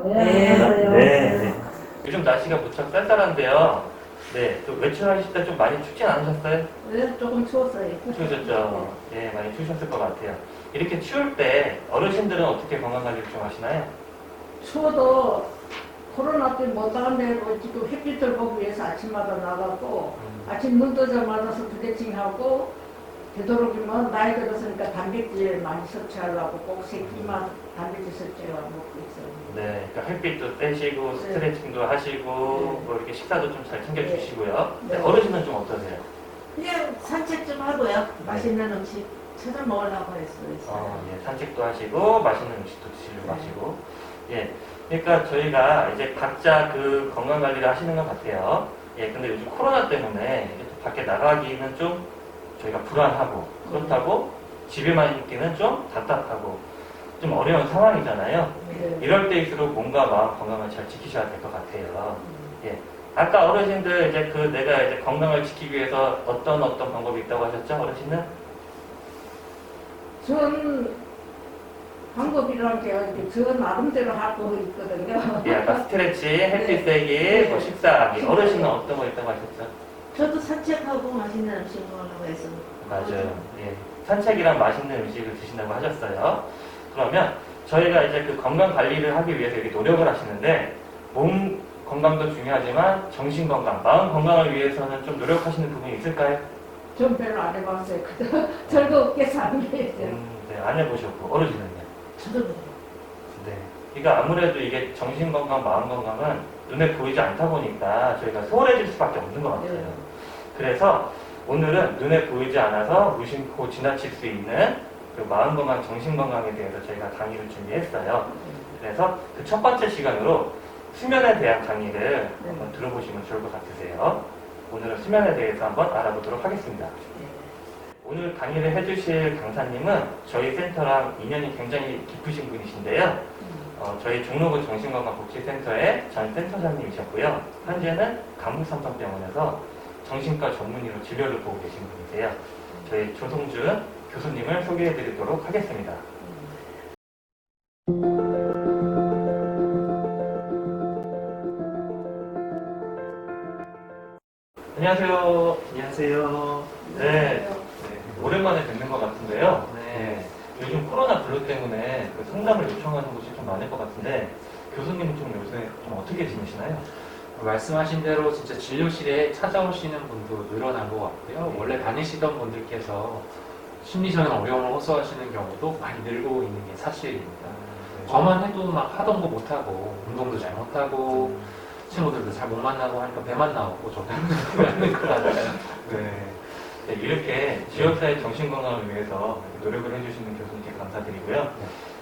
안녕하세요. 네. 네. 요즘 날씨가 무척 쌀쌀한데요. 네, 또 외출하실 때 좀 많이 춥진 않으셨어요? 네, 조금 추웠어요. 추우셨죠? 네, 많이 추우셨을 것 같아요. 이렇게 추울 때 어르신들은 어떻게 건강관리를 좀 하시나요? 추워도 코로나 때 못 나간데도 지금 햇빛을 보기 위해서 아침마다 나가고 아침 눈 뜨자마자 스트레칭하고 되도록이면 나이 들었으니까 단백질 많이 섭취하려고 꼭 세 끼만 단백질 섭취하고 먹고 있어요. 네, 그러니까 햇빛도 떼시고 네. 스트레칭도 하시고 뭐 이렇게 식사도 좀 잘 챙겨주시고요. 네. 네, 어르신은 좀 어떠세요? 그냥 산책 좀 하고요. 맛있는 음식 찾아 먹으려고 했어요. 예, 산책도 하시고 맛있는 음식도 드시려고 하시고 예, 그러니까 저희가 이제 각자 그 건강 관리를 하시는 것 같아요. 예, 근데 요즘 코로나 때문에 이제 또 밖에 나가기는 좀 저희가 불안하고 그렇다고 집에만 있기는 좀 답답하고 좀 어려운 상황이잖아요. 네. 이럴 때일수록 몸과 마음 건강을 잘 지키셔야 될 것 같아요. 예. 아까 어르신들 이제 그 내가 이제 건강을 지키기 위해서 어떤 방법이 있다고 하셨죠, 어르신은? 전 방법이라는 게 저 나름대로 하고 있거든요. 예, 아까 스트레칭, 햇빛 쐬기, 뭐 식사하기. 어르신은 어떤 거 있다고 하셨죠? 저도 산책하고 맛있는 음식 먹으려고 해서. 맞아요. 예. 산책이랑 맛있는 음식을 드신다고 하셨어요. 그러면 저희가 이제 그 건강 관리를 하기 위해서 이렇게 노력을 하시는데 몸 건강도 중요하지만 정신 건강, 마음 건강을 위해서는 좀 노력하시는 부분이 있을까요? 전 별로 안 해봤어요. 즐겁게 사는 게 있어요. 네, 안 해보셨고 어르신은요? 저도 그래요. 네. 그러니까 아무래도 이게 정신 건강, 마음 건강은 눈에 보이지 않다 보니까 저희가 소홀해질 수밖에 없는 것 같아요. 네. 그래서 오늘은 눈에 보이지 않아서 무심코 지나칠 수 있는 그 마음 건강, 정신 건강에 대해서 저희가 강의를 준비했어요. 그래서 그 첫 번째 시간으로 수면에 대한 강의를 한번 들어보시면 좋을 것 같으세요. 오늘은 수면에 대해서 한번 알아보도록 하겠습니다. 오늘 강의를 해주실 강사님은 저희 센터랑 인연이 굉장히 깊으신 분이신데요. 저희 종로구 정신건강복지센터의 전 센터장님이셨고요. 현재는 강북삼성병원에서 정신과 전문의로 진료를 보고 계신 분이세요. 저희 조성준 교수님을 소개해드리도록 하겠습니다. 안녕하세요. 안녕하세요. 네, 오랜만에 뵙는 것 같은데요. 네, 요즘 코로나 블루 때문에 그 상담을 요청하는 곳이 좀 많을 것 같은데 교수님은 좀 요새 좀 어떻게 지내시나요? 말씀하신 대로 진짜 진료실에 찾아오시는 분도 늘어난 것 같고요. 원래 다니시던 분들께서 심리적인 어려움을 호소하시는 경우도 많이 늘고 있는 게 사실입니다. 저만 해도 막 하던 거 못하고 운동도 잘 못하고 친구들도 잘 못 만나고 하니까 배만 나오고 저도 힘든 것 같아요. 네, 이렇게 지역사회 정신건강을 위해서 노력을 해주시는 교수님께 감사드리고요.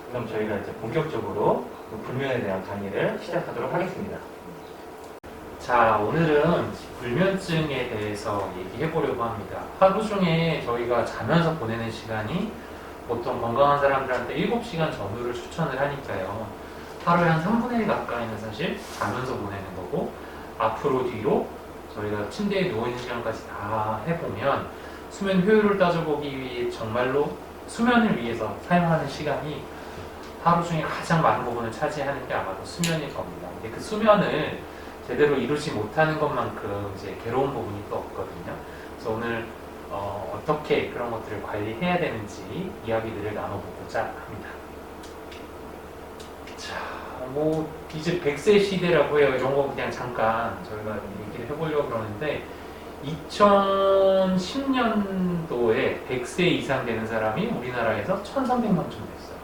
그럼 저희가 이제 본격적으로 그 불면에 대한 강의를 시작하도록 하겠습니다. 자, 오늘은 불면증에 대해서 얘기해 보려고 합니다. 하루 중에 저희가 자면서 보내는 시간이 보통 건강한 사람들한테 7시간 전후를 추천을 하니까요. 하루에 한 3분의 1 가까이는 사실 자면서 보내는 거고, 앞으로 뒤로 저희가 침대에 누워있는 시간까지 다 해보면 수면 효율을 따져보기 위해 정말로 수면을 위해서 사용하는 시간이 하루 중에 가장 많은 부분을 차지하는 게 아마도 수면일 겁니다. 근데 그 수면을 제대로 이루지 못하는 것만큼 이제 괴로운 부분이 또 없거든요. 그래서 오늘 어떻게 그런 것들을 관리해야 되는지 이야기들을 나눠보고자 합니다. 자, 뭐 이제 100세 시대라고 해요. 이런 거 그냥 잠깐 저희가 얘기를 해보려고 그러는데 2010년도에 100세 이상 되는 사람이 우리나라에서 1,300만 명 됐어요.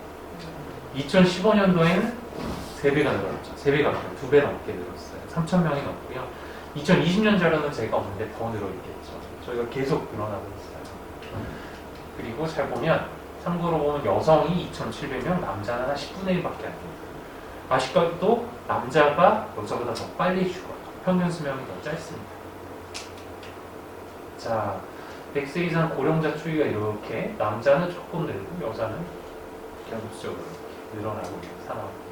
2015년도에는 3배가 늘었죠. 3배가 넘어요. 2배 넘게 늘었어요. 3,000명이 넘고요. 2020년 자료는 제가 없는데 더 늘어있겠죠. 저희가 계속 늘어나고 있어요. 그리고 잘 보면 참고로 보면 여성이 2,700명, 남자는 한 10분의 1밖에 안 돼요. 아쉽게도 남자가 여자보다 더 빨리 죽어요. 평균 수명이 더 짧습니다. 자, 100세 이상 고령자 추이가 이렇게 남자는 조금 늘고 여자는 계속적으로 늘어나고 있는 상황입니다.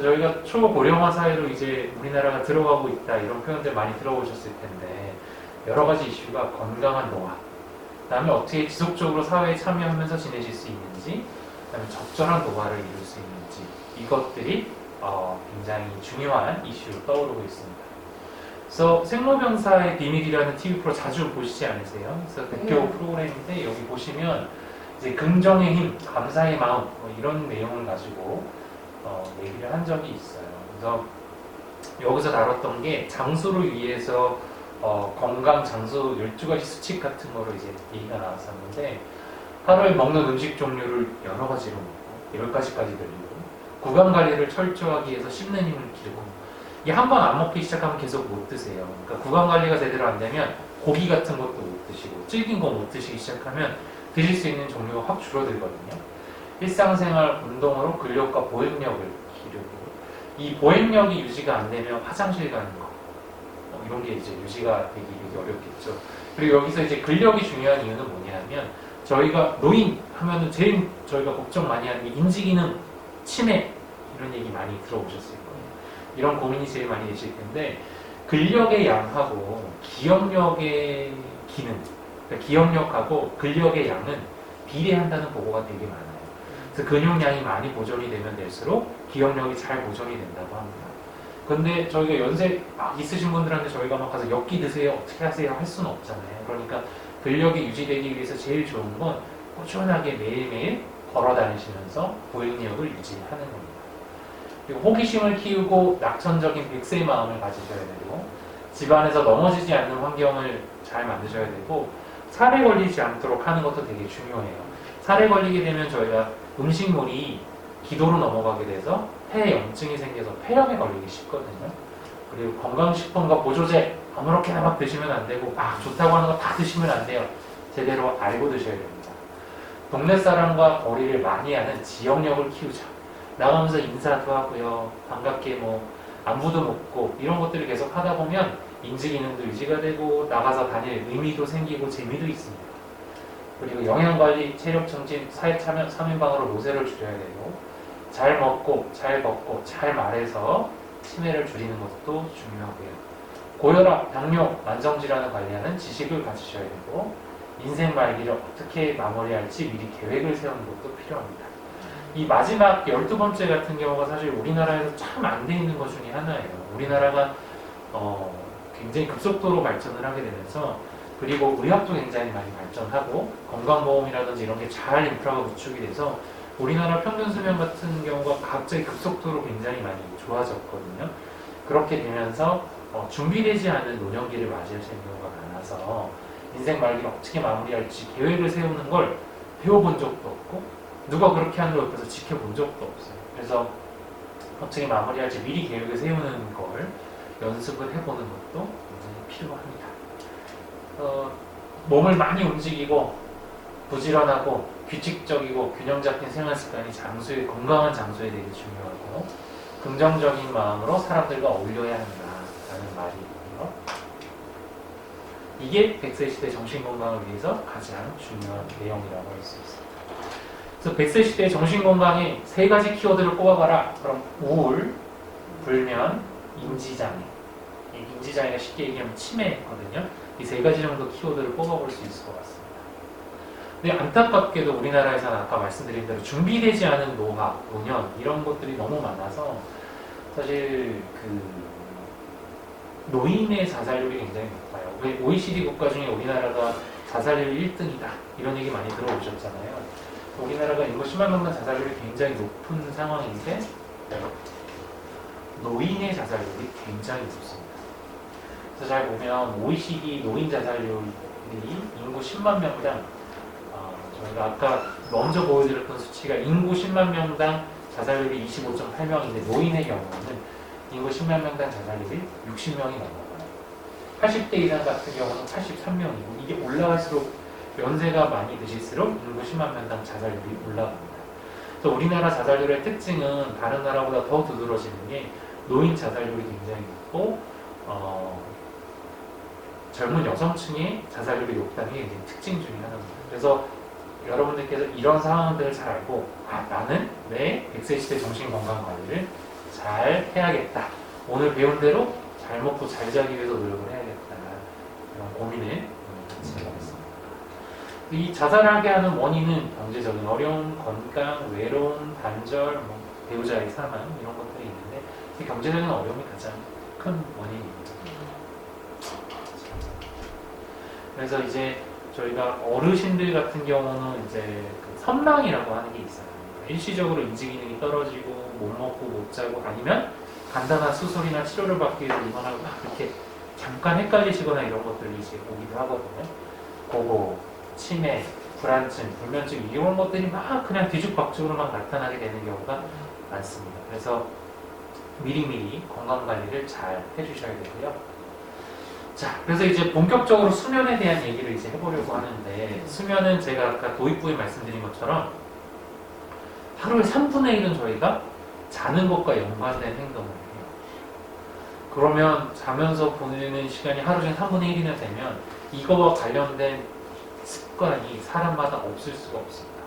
저희가 초고령화 사회로 이제 우리나라가 들어가고 있다 이런 표현들 많이 들어보셨을 텐데 여러 가지 이슈가 건강한 노화, 그다음에 어떻게 지속적으로 사회에 참여하면서 지내실 수 있는지, 그다음에 적절한 노화를 이룰 수 있는지 이것들이 굉장히 중요한 이슈로 떠오르고 있습니다. 그래서 생로병사의 비밀이라는 TV 프로 자주 보시지 않으세요? 그래서 대표 프로그램인데 여기 보시면 이제 긍정의 힘, 감사의 마음 뭐 이런 내용을 가지고 얘기를 한 적이 있어요. 그래서 여기서 다뤘던 게 장수를 위해서 건강 장수 12가지 수칙 같은 거로 이제 얘기가 나왔었는데 하루에 먹는 음식 종류를 여러 가지로 먹고 10가지까지 늘리고 구강 관리를 철저하게 해서 씹는 힘을 기르고 이게 한 번 안 먹기 시작하면 계속 못 드세요. 그러니까 구강 관리가 제대로 안 되면 고기 같은 것도 못 드시고 질긴 거 못 드시기 시작하면 드실 수 있는 종류가 확 줄어들거든요. 일상생활 운동으로 근력과 보행력을 기르고 이 보행력이 유지가 안 되면 화장실 가는 거 이런 게 이제 유지가 되기 어렵겠죠. 그리고 여기서 이제 근력이 중요한 이유는 뭐냐면 저희가 노인 하면은 제일 저희가 걱정 많이 하는 게 인지기능 치매 이런 얘기 많이 들어보셨을 거예요. 이런 고민이 제일 많이 되실 텐데 근력의 양하고 기억력의 기능, 그러니까 기억력하고 근력의 양은 비례한다는 보고가 되게 많아요. 그래서 근육량이 많이 보존이 되면 될수록 기억력이 잘 보존이 된다고 합니다. 근데 저희가 연세 막 있으신 분들한테 저희가 막 가서 엽기 드세요, 어떻게 하세요 할 수는 없잖아요. 그러니까 근력이 유지되기 위해서 제일 좋은 건 꾸준하게 매일매일 걸어 다니시면서 보행력을 유지하는 겁니다. 그리고 호기심을 키우고 낙천적인 백세의 마음을 가지셔야 되고 집안에서 넘어지지 않는 환경을 잘 만드셔야 되고 살에 걸리지 않도록 하는 것도 되게 중요해요. 살에 걸리게 되면 저희가 음식물이 기도로 넘어가게 돼서 폐에 염증이 생겨서 폐렴에 걸리기 쉽거든요. 그리고 건강식품과 보조제 아무렇게나 막 드시면 안 되고 막 좋다고 하는 거 다 드시면 안 돼요. 제대로 알고 드셔야 됩니다. 동네 사람과 거리를 많이 하는 지역력을 키우자. 나가면서 인사도 하고요. 반갑게 뭐 안부도 묻고 이런 것들을 계속 하다 보면 인지기능도 유지가 되고 나가서 다닐 의미도 생기고 재미도 있습니다. 그리고 영양관리, 체력증진, 사회 참여 3인방으로 노쇠를 줄여야 되고 잘 먹고, 잘 걷고, 잘 말해서 치매를 줄이는 것도 중요하고요. 고혈압, 당뇨, 만성질환을 관리하는 지식을 가지셔야 되고 인생 말기를 어떻게 마무리할지 미리 계획을 세우는 것도 필요합니다. 이 마지막 12번째 같은 경우가 사실 우리나라에서 참 안 돼 있는 것 중에 하나예요. 우리나라가 굉장히 급속도로 발전을 하게 되면서 그리고 의학도 굉장히 많이 발전하고 건강보험이라든지 이런 게 잘 인프라가 구축이 돼서 우리나라 평균 수명 같은 경우가 갑자기 급속도로 굉장히 많이 좋아졌거든요. 그렇게 되면서 준비되지 않은 노년기를 맞이하시는 경우가 많아서 인생 말기를 어떻게 마무리할지 계획을 세우는 걸 배워본 적도 없고 누가 그렇게 하는 걸 옆에서 지켜본 적도 없어요. 그래서 어떻게 마무리할지 미리 계획을 세우는 걸 연습을 해보는 것도 굉장히 필요합니다. 몸을 많이 움직이고 부지런하고 규칙적이고 균형 잡힌 생활 습관이 건강한 장소에 되게 중요하고 긍정적인 마음으로 사람들과 어울려야 한다라는 말이 있고요. 이게 100세 시대 정신건강을 위해서 가장 중요한 내용이라고 할 수 있습니다. 그래서 100세 시대 정신건강에 3가지 키워드를 꼽아봐라. 그럼 우울, 불면, 인지장애. 인지장애가 쉽게 얘기하면 치매거든요. 이 3가지 정도 키워드를 꼽아볼 수 있을 것 같습니다. 근데 안타깝게도 우리나라에서는 아까 말씀드린 대로 준비되지 않은 노화, 노년 이런 것들이 너무 많아서 사실 노인의 자살률이 굉장히 높아요. 왜 OECD 국가 중에 우리나라가 자살률 1등이다 이런 얘기 많이 들어보셨잖아요. 우리나라가 인구 10만 명당 자살률이 굉장히 높은 상황인데 노인의 자살률이 굉장히 높습니다. 그래서 잘 보면 OECD 노인 자살률이 인구 10만 명당 저희가 아까 먼저 보여드렸던 수치가 인구 10만 명당 자살률이 25.8명인데 노인의 경우는 인구 10만 명당 자살률이 60명이 넘어가요. 80대 이상 같은 경우는 83명이고 이게 올라갈수록 연세가 많이 드실수록 인구 10만 명당 자살률이 올라갑니다. 그래서 우리나라 자살률의 특징은 다른 나라보다 더 두드러지는 게 노인 자살률이 굉장히 높고 젊은 여성층의 자살률이 높다는 게 특징 중에 하나입니다. 그래서 여러분들께서 이런 상황들을 잘 알고 나는 내 100세 시대 정신건강관리를 잘 해야겠다. 오늘 배운 대로 잘 먹고 잘 자기 위해서 노력을 해야겠다. 이런 고민을 같이 해보겠습니다. 이 자살하게 하는 원인은 경제적인 어려움, 건강, 외로움, 단절, 배우자의 사망 이런 것들이 있는데 경제적인 어려움이 가장 큰 원인입니다. 그래서 이제 저희가 어르신들 같은 경우는 이제 그 선망이라고 하는 게 있어요. 일시적으로 인지 기능이 떨어지고 못 먹고 못 자고 아니면 간단한 수술이나 치료를 받기 위해서 입원하고 막 이렇게 잠깐 헷갈리시거나 이런 것들이 이제 오기도 하거든요. 고고, 치매, 불안증, 불면증 이런 것들이 막 그냥 뒤죽박죽으로 막 나타나게 되는 경우가 많습니다. 그래서 미리미리 건강관리를 잘 해주셔야 되고요. 자, 그래서 이제 본격적으로 수면에 대한 얘기를 이제 해보려고 하는데, 수면은 제가 아까 도입부에 말씀드린 것처럼 하루에 3분의 1은 저희가 자는 것과 연관된 행동을 해요. 그러면 자면서 보내는 시간이 하루 중에 3분의 1이나 되면 이거와 관련된 습관이 사람마다 없을 수가 없습니다.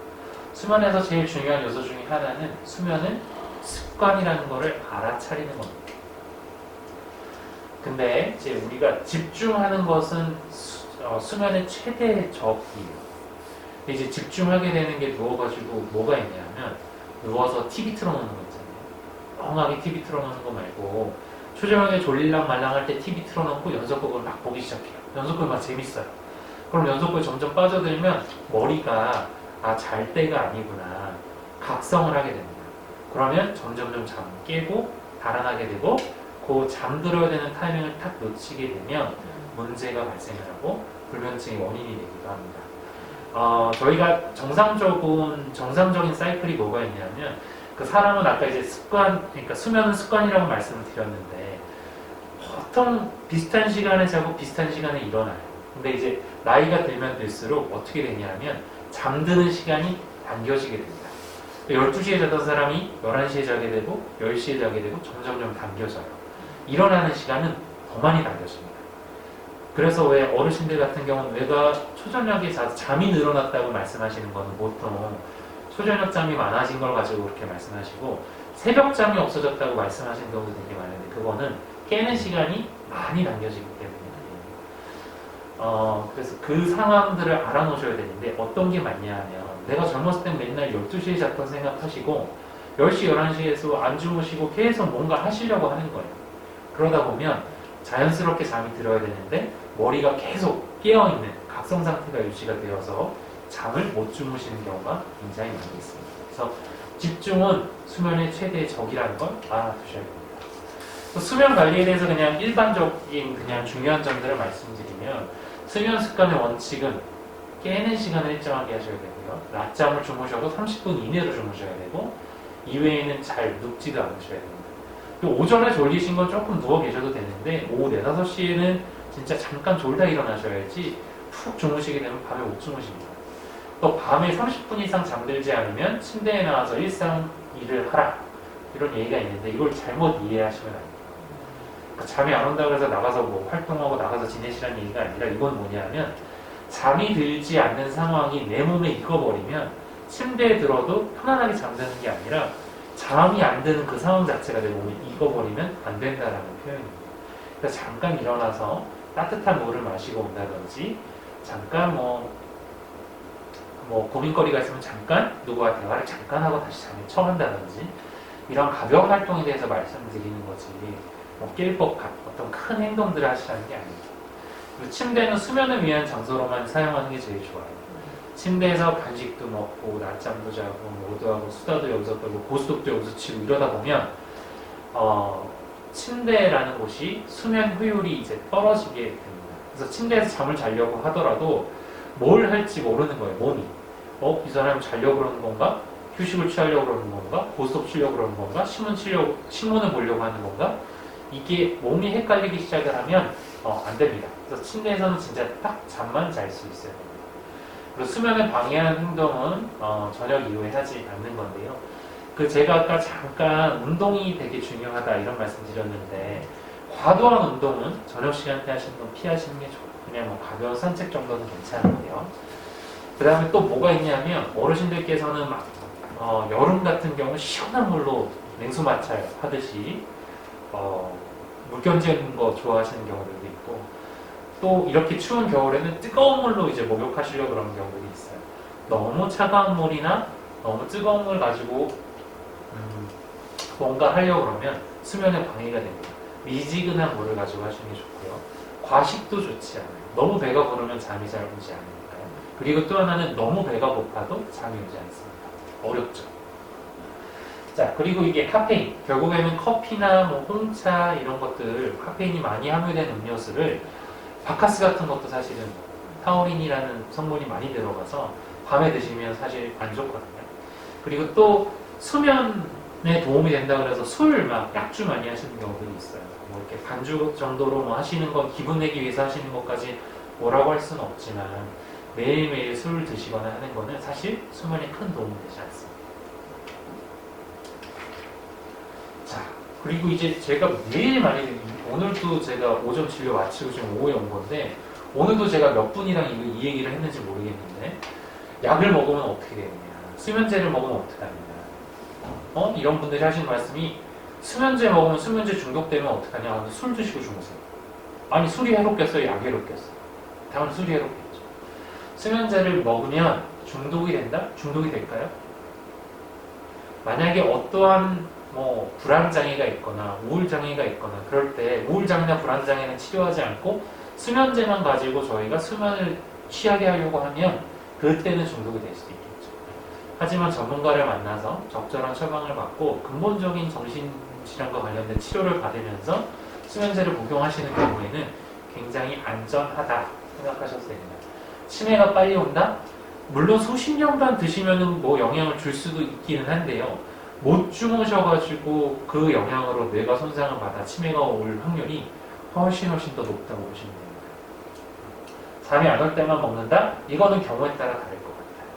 수면에서 제일 중요한 요소 중에 하나는 수면은 습관이라는 것을 알아차리는 겁니다. 근데 이제 우리가 집중하는 것은 수면의 최대 적이에요. 근데 이제 집중하게 되는 게 누워가지고 뭐가 있냐면 누워서 TV 틀어놓는 거 있잖아요. 멍하게 TV 틀어놓는 거 말고 초저녁에 졸릴랑 말랑 할 때 TV 틀어놓고 연속극을 막 보기 시작해요. 연속극 막 재밌어요. 그럼 연속극에 점점 빠져들면 머리가 잘 때가 아니구나 각성을 하게 됩니다. 그러면 점점점 잠 깨고 달아나게 되고 그 잠들어야 되는 타이밍을 탁 놓치게 되면 문제가 발생을 하고 불면증의 원인이 되기도 합니다. 저희가 정상적인 사이클이 뭐가 있냐면 그 사람은 아까 이제 그러니까 수면은 습관이라고 말씀을 드렸는데 보통 비슷한 시간에 자고 비슷한 시간에 일어나요. 근데 이제 나이가 들면 들수록 어떻게 되냐면 잠드는 시간이 당겨지게 됩니다. 12시에 자던 사람이 11시에 자게 되고 10시에 자게 되고 점점점 당겨져요. 일어나는 시간은 더 많이 당겨집니다. 그래서 왜 어르신들 같은 경우는 왜가 초저녁에 잠이 늘어났다고 말씀하시는 거는 보통 초저녁 잠이 많아진 걸 가지고 그렇게 말씀하시고 새벽 잠이 없어졌다고 말씀하시는 경우도 되게 많은데 그거는 깨는 시간이 많이 당겨지기 때문입니다. 그래서 그 상황들을 알아놓으셔야 되는데 어떤 게 맞냐 하면 내가 젊었을 땐 맨날 12시에 잤던 생각하시고 10시, 11시에서 안 주무시고 계속 뭔가 하시려고 하는 거예요. 그러다 보면 자연스럽게 잠이 들어야 되는데 머리가 계속 깨어있는 각성 상태가 유지가 되어서 잠을 못 주무시는 경우가 굉장히 많이 있습니다. 그래서 집중은 수면의 최대의 적이라는 걸 알아두셔야 됩니다. 수면 관리에 대해서 그냥 일반적인 그냥 중요한 점들을 말씀드리면 수면 습관의 원칙은 깨는 시간을 일정하게 하셔야 되고요. 낮잠을 주무셔도 30분 이내로 주무셔야 되고 이외에는 잘 눕지도 않으셔야 됩니다. 또 오전에 졸리신 건 조금 누워 계셔도 되는데 오후 4, 5시에는 진짜 잠깐 졸다 일어나셔야지 푹 주무시게 되면 밤에 못 주무십니다. 또 밤에 30분 이상 잠들지 않으면 침대에 나와서 일상 일을 하라 이런 얘기가 있는데 이걸 잘못 이해하시면 안 돼요. 그러니까 잠이 안 온다고 해서 나가서 뭐 활동하고 나가서 지내시라는 얘기가 아니라 이건 뭐냐면 잠이 들지 않는 상황이 내 몸에 익어버리면 침대에 들어도 편안하게 잠드는 게 아니라 잠이 안 드는 그 상황 자체가 내 몸에 익어버리면 안 된다라는 표현입니다. 그래서 잠깐 일어나서 따뜻한 물을 마시고 온다든지 잠깐 뭐 고민거리가 있으면 잠깐 누구와 대화를 잠깐 하고 다시 잠에 청한다든지 이런 가벼운 활동에 대해서 말씀드리는 거지 깰 법한 어떤 큰 행동들을 하시라는 게 아닙니다. 그리고 침대는 수면을 위한 장소로만 사용하는 게 제일 좋아요. 침대에서 간식도 먹고 낮잠도 자고 뭐도 하고 수다도 여기서 떨고 고스톱도 여기서 치고 이러다 보면 침대라는 곳이 수면 효율이 이제 떨어지게 됩니다. 그래서 침대에서 잠을 자려고 하더라도 뭘 할지 모르는 거예요. 몸이 이 사람이 자려고 그러는 건가? 휴식을 취하려고 그러는 건가? 고스톱 치려고 그러는 건가? 신문을 보려고 하는 건가? 이게 몸이 헷갈리기 시작을 하면 안 됩니다. 그래서 침대에서는 진짜 딱 잠만 잘 수 있어요. 그리고 수면을 방해하는 행동은 저녁 이후에 하지 않는 건데요. 제가 아까 잠깐 운동이 되게 중요하다 이런 말씀 드렸는데 과도한 운동은 저녁 시간대 하시는 건 피하시는 게 좋아요. 그냥 뭐 가벼운 산책 정도는 괜찮은데요. 그 다음에 또 뭐가 있냐면 어르신들께서는 막 여름 같은 경우 시원한 물로 냉수 마찰 하듯이 물 견지는 거 좋아하시는 경우들도 있고 또 이렇게 추운 겨울에는 뜨거운 물로 이제 목욕하시려고 그러는 경우들이 있어요. 너무 차가운 물이나 너무 뜨거운 물 가지고 뭔가 하려고 그러면 수면에 방해가 됩니다. 미지근한 물을 가지고 하시는 게 좋고요. 과식도 좋지 않아요. 너무 배가 부르면 잠이 잘 오지 않으니까요. 그리고 또 하나는 너무 배가 고파도 잠이 오지 않습니다. 어렵죠. 자, 그리고 이게 카페인. 결국에는 커피나 뭐 홍차 이런 것들 카페인이 많이 함유된 음료수를 바카스 같은 것도 사실은 타우린이라는 성분이 많이 들어가서 밤에 드시면 사실 안 좋거든요. 그리고 또 수면에 도움이 된다 그래서 술 막 약주 많이 하시는 경우들이 있어요. 뭐 이렇게 반주 정도로 뭐 하시는 거 기분 내기 위해서 하시는 것까지 뭐라고 할 수는 없지만 매일매일 술 드시거나 하는 거는 사실 수면에 큰 도움이 되지 않습니다. 자, 그리고 이제 제가 매일 많이 오늘도 제가 오전 진료 마치고 지금 오후에 온 건데 오늘도 제가 몇 분이랑 이 얘기를 했는지 모르겠는데 약을 먹으면 어떻게 되느냐, 수면제를 먹으면 어떻게 하느냐, 이런 분들이 하시는 말씀이 수면제 먹으면 수면제 중독되면 어떡하냐, 술 드시고 주무세요. 아니 술이 해롭겠어요, 약이 해롭겠어요? 당연히 술이 해롭겠죠. 수면제를 먹으면 중독이 된다? 중독이 될까요? 만약에 어떠한 뭐 불안장애가 있거나 우울장애가 있거나 그럴 때 우울장애나 불안장애는 치료하지 않고 수면제만 가지고 저희가 수면을 취하게 하려고 하면 그때는 중독이 될 수도 있겠죠. 하지만 전문가를 만나서 적절한 처방을 받고 근본적인 정신질환과 관련된 치료를 받으면서 수면제를 복용하시는 경우에는 굉장히 안전하다 생각하셔도 됩니다. 치매가 빨리 온다? 물론 수십 년간 드시면 뭐 영향을 줄 수도 있기는 한데요. 못 주무셔가지고 그 영향으로 뇌가 손상을 받아 치매가 올 확률이 훨씬 더 높다고 보시면 됩니다. 잠이 안 올 때만 먹는다? 이거는 경우에 따라 다를 것 같아요.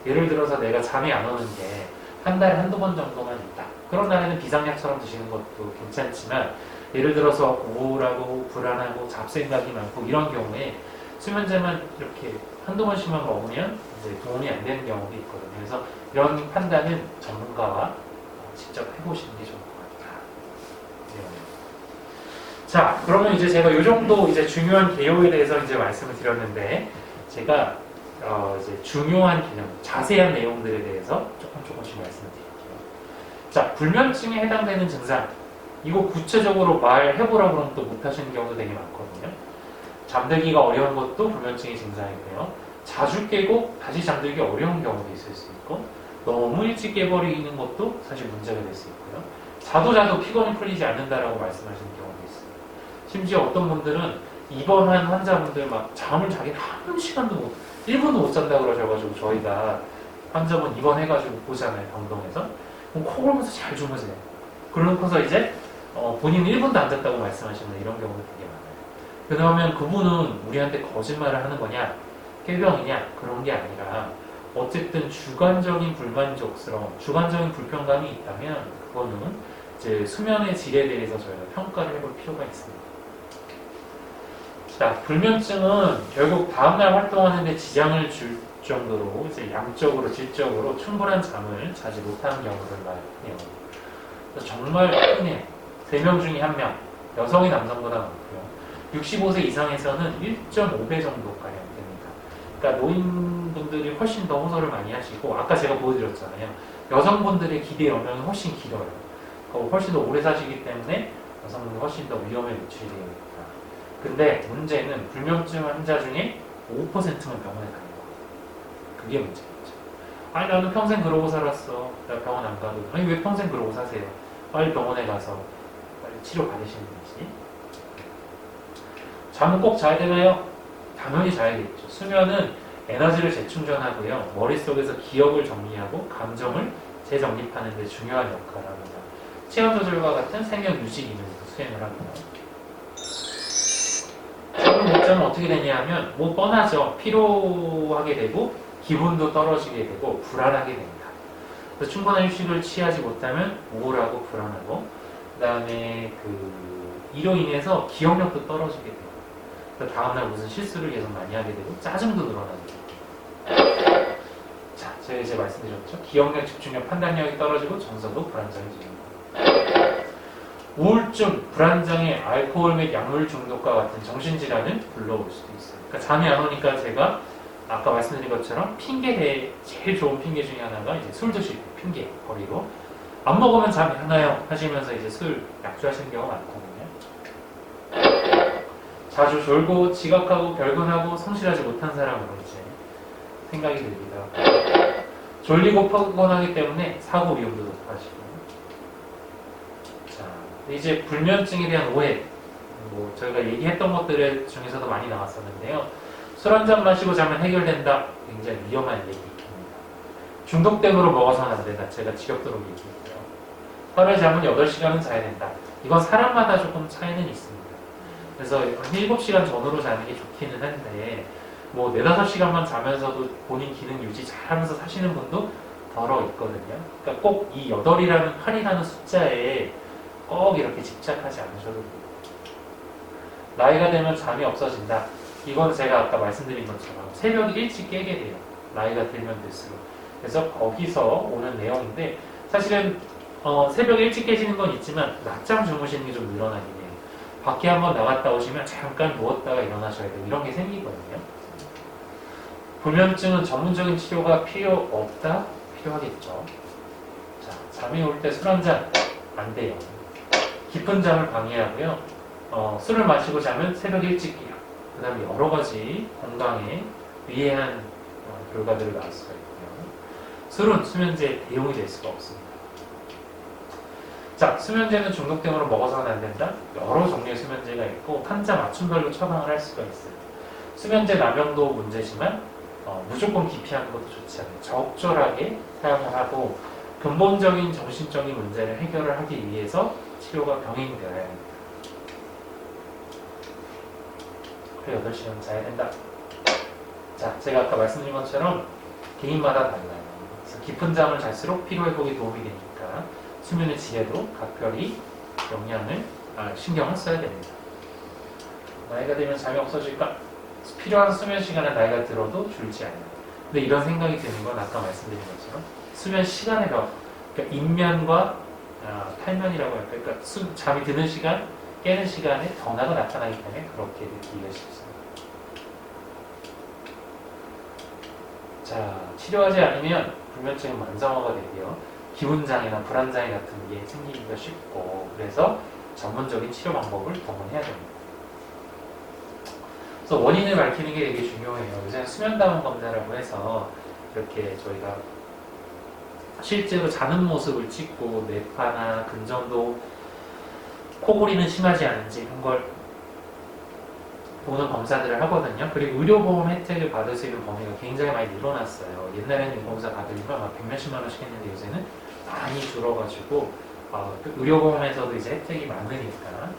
예를 들어서 내가 잠이 안 오는 게 한 달에 한두 번 정도만 있다. 그런 날에는 비상약처럼 드시는 것도 괜찮지만 예를 들어서 우울하고 불안하고 잡생각이 많고 이런 경우에 수면제만 이렇게 한두 번씩만 먹으면 이제 도움이 안 되는 경우도 있거든요. 그래서 이런 판단은 전문가와 직접 해보시는 게 좋을 것 같다. 자, 그러면 이제 제가 이 정도 이제 중요한 개요에 대해서 이제 말씀을 드렸는데, 제가 이제 중요한 개념, 자세한 내용들에 대해서 조금씩 말씀을 드릴게요. 자, 불면증에 해당되는 증상, 이거 구체적으로 말해보라고 그러면 또 못하시는 경우도 되게 많거든요. 잠들기가 어려운 것도 불면증의 증상이고요. 자주 깨고 다시 잠들기 어려운 경우도 있을 수 있고, 너무 일찍 깨버리는 것도 사실 문제가 될 수 있고요. 자도 피곤이 풀리지 않는다라고 말씀하시는 경우도 있어요. 심지어 어떤 분들은 입원한 환자분들 막 잠을 자기 한 시간도 못, 1분도 못 잔다 그러셔가지고 저희가 환자분 입원해가지고 보잖아요, 병동에서. 그럼 코 골면서 잘 주무세요. 그러고서 이제 본인은 1분도 안 잤다고 말씀하시는 이런 경우도 되게 많아요. 그러면 그분은 우리한테 거짓말을 하는 거냐, 꾀병이냐, 그런 게 아니라 어쨌든 주관적인 불만족스러움, 주관적인 불편감이 있다면 그거는 이제 수면의 질에 대해서 저희가 평가를 해볼 필요가 있습니다. 자, 불면증은 결국 다음날 활동하는데 지장을 줄 정도로 이제 양적으로, 질적으로 충분한 잠을 자지 못하는 경우를 말해요. 정말 흔해요. 3명 중에 1명, 여성이 남성보다 많고요. 65세 이상에서는 1.5배 정도가량 됩니다. 그러니까 노인분들이 훨씬 더 호소를 많이 하시고, 아까 제가 보여드렸잖아요. 여성분들의 기대 연령이 훨씬 길어요. 훨씬 더 오래 사시기 때문에 여성분들이 훨씬 더 위험에 노출이 되어 있다. 근데 문제는 불면증 환자 중에 5%만 병원에 가는 거예요. 그게 문제겠죠. 아니 나는 평생 그러고 살았어. 나 병원 안 가도. 아니 왜 평생 그러고 사세요? 빨리 병원에 가서 빨리 치료 받으시는 거지. 잠은 꼭 자야 되나요? 당연히 자야겠죠. 수면은 에너지를 재충전하고요. 머릿속에서 기억을 정리하고 감정을 재정립하는 데 중요한 역할을 합니다. 체온 조절과 같은 생명 유지 기능을 수행을 합니다. 잠을 못 자면 어떻게 되냐 하면 뭐 뻔하죠. 피로하게 되고 기분도 떨어지게 되고 불안하게 됩니다. 그래서 충분한 휴식을 취하지 못하면 우울하고 불안하고 그 다음에 이로 인해서 기억력도 떨어지게 돼요. 그래서 다음날 무슨 실수를 계속 많이 하게 되고 짜증도 늘어나게 돼요. 자, 제가 이제 말씀드렸죠. 기억력, 집중력, 판단력이 떨어지고 정서도 불안정해집니다. 우울증, 불안장애, 알코올 및 약물 중독과 같은 정신질환을 불러올 수도 있어요. 그러니까 잠이 안 오니까 제가 아까 말씀드린 것처럼 제일 좋은 핑계 중에 하나가 이제 술 드실 때 핑계 거리로 안 먹으면 잠이 안 와요 하시면서 이제 술 약주하시는 경우가 많거든요. 자주 졸고 지각하고 결근하고 성실하지 못한 사람으로 이제 생각이 듭니다. 졸리고 피곤하기 때문에 사고 위험도 높아지고. 자, 이제 불면증에 대한 오해. 뭐 저희가 얘기했던 것들 중에서도 많이 나왔었는데요. 술 한 잔 마시고 자면 해결된다. 굉장히 위험한 얘기입니다. 중독됨으로 먹어서는 안 된다. 제가 지겹도록 얘기했고요. 하루에 잠은 8시간은 자야 된다. 이건 사람마다 조금 차이는 있습니다. 그래서 7시간 전후로 자는 게 좋기는 한데 뭐 4-5시간만 자면서도 본인 기능 유지 잘하면서 사시는 분도 더러 있거든요. 그러니까 꼭 이 8이라는 8이라는 숫자에 꼭 이렇게 집착하지 않으셔도 됩니다. 나이가 되면 잠이 없어진다. 이건 제가 아까 말씀드린 것처럼 새벽에 일찍 깨게 돼요. 나이가 들면 될수록. 그래서 거기서 오는 내용인데 사실은 새벽에 일찍 깨지는 건 있지만 낮잠 주무시는 게 좀 늘어나긴 해요. 밖에 한번 나갔다 오시면 잠깐 누웠다가 일어나셔야 돼요. 이런 게 생기거든요. 불면증은 전문적인 치료가 필요 없다? 필요하겠죠. 자, 잠이 올 때 술 한 잔 안 돼요. 깊은 잠을 방해하고요. 술을 마시고 자면 새벽 일찍 깨요. 그 다음에 여러 가지 건강에 위해한 결과들을 낳을 수가 있고요. 술은 수면제의 대용이 될 수가 없습니다. 자, 수면제는 중독됨으로 먹어서는 안 된다. 여러 종류의 수면제가 있고 환자 맞춤별로 처방을 할 수가 있어요. 수면제 남용도 문제지만 무조건 기피하는 것도 좋지 않아요. 적절하게 사용을 하고 근본적인 정신적인 문제를 해결을 하기 위해서 치료가 병행되어야 합니다. 그래 8시간 자야 된다. 자, 제가 아까 말씀드린 것처럼 개인마다 달라요. 그래서 깊은 잠을 잘수록 피로회복에 도움이 되니까 수면의 질에도 각별히 신경을 써야 됩니다. 나이가 들면 잠이 없어질까? 필요한 수면 시간은 나이가 들어도 줄지 않아요. 근데 이런 생각이 드는 건 아까 말씀드린 것처럼 수면 시간의 벽, 그러니까 인면과 탈면이라고 할까요? 그러니까 잠이 드는 시간, 깨는 시간에 변화가 나타나기 때문에 그렇게 느끼기가 쉽습니다. 자, 치료하지 않으면 불면증은 만성화가 되고요. 기분장애나 불안장애 같은 게 생기기가 쉽고 그래서 전문적인 치료 방법을 동원해야 됩니다. 그래서 원인을 밝히는 게 되게 중요해요. 요새는 수면다운 검사라고 해서 이렇게 저희가 실제로 자는 모습을 찍고 뇌파나 근전도 코골이는 심하지 않은지 이런 걸 보는 검사들을 하거든요. 그리고 의료보험 혜택을 받을 수 있는 범위가 굉장히 많이 늘어났어요. 옛날에는 이 검사 받으려면 막 100몇십만 원씩 했는데 요새는 많이 줄어가지고 의료보험에서도 이제 혜택이 많으니까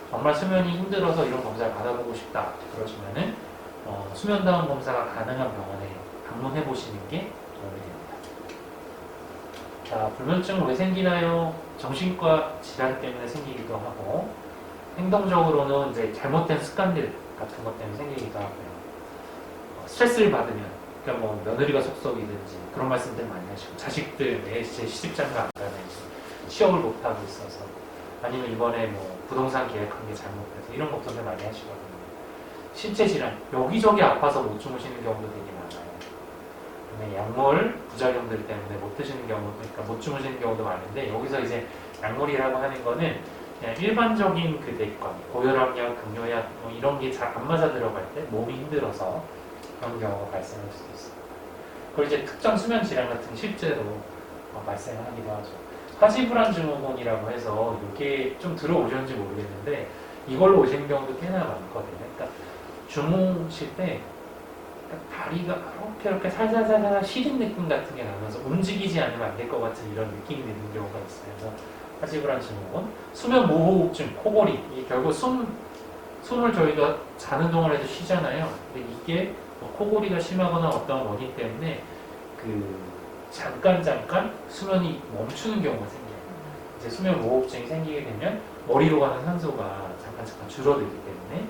정말 수면이 힘들어서 이런 검사를 받아보고 싶다 그러시면은 수면다운 검사가 가능한 병원에 방문해 보시는 게 도움이 됩니다. 자, 불면증은 왜 생기나요? 정신과 질환 때문에 생기기도 하고 행동적으로는 이제 잘못된 습관들 같은 것 때문에 생기기도 하고요. 스트레스를 받으면 그러니까 뭐 며느리가 속썩이든지 그런 말씀들 많이 하시고 자식들 내 시집장가 안 가는지 취업을 못하고 있어서 아니면 이번에 뭐 부동산 계약한 게 잘못돼서 이런 걱정들 많이 하시거든요. 신체 질환 여기저기 아파서 못 주무시는 경우도 되게 많아요. 그다음에 약물 부작용들 때문에 못 드시는 경우 그러니까 못 주무시는 경우도 많은데 여기서 이제 약물이라고 하는 거는 그냥 일반적인 그 내과 고혈압약, 급료약 뭐 이런 게 잘 안 맞아 들어갈 때 몸이 힘들어서 그런 경우가 발생할 수도 있습니다. 그리고 이제 특정 수면 질환 같은 게 실제로 발생하기도 하죠. 화지불안 증후군이라고 해서 이게 좀 들어오셨는지 모르겠는데 이걸로 오시는 경우도 꽤나 많거든요. 그러니까 주무실 때 다리가 이렇게 살살살살 시린 느낌 같은 게 나면서 움직이지 않으면 안 될 것 같은 이런 느낌이 드는 경우가 있어요. 그래서 화지불안 증후군, 수면 모호흡증, 코골이 이게 결국 숨을 저희가 자는 동안에도 쉬잖아요. 근데 이게 코골이가 심하거나 어떤 원인 때문에 잠깐 수면이 멈추는 경우가 생겨요. 이제 수면 모호흡증이 생기게 되면 머리로 가는 산소가 잠깐 줄어들기 때문에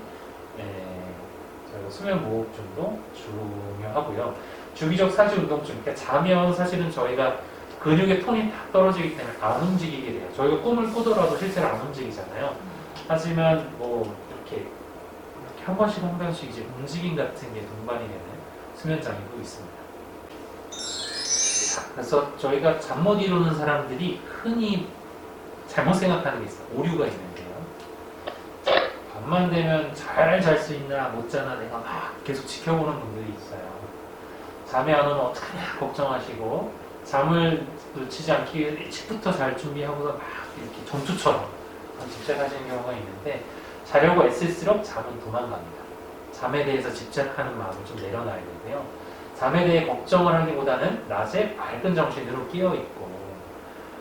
저희가 수면 모호흡증도 중요하고요. 주기적 사지 운동증, 그러니까 자면 사실은 저희가 근육의 톤이 다 떨어지기 때문에 안 움직이게 돼요. 저희가 꿈을 꾸더라도 실제로 안 움직이잖아요. 하지만 뭐 이렇게 한 번씩 이제 움직임 같은 게 동반이 되는 수면 장애도 있습니다. 자, 그래서 저희가 잠 못 이루는 사람들이 흔히 잘못 생각하는 게 있어요. 오류가 있는데요. 밤만 되면 잘 잘 수 있나 못 자나 내가 막 계속 지켜보는 분들이 있어요. 잠이 안 오면 어떡하냐 걱정하시고 잠을 놓치지 않기 위해서 일찍부터 잘 준비하고서 막 이렇게 전투처럼 집착하시는 경우가 있는데 자려고 애쓸수록 잠은 도망갑니다. 잠에 대해서 집착하는 마음을 좀 내려놔야 되는데요. 잠에 대해 걱정을 하기보다는 낮에 밝은 정신으로 깨어있고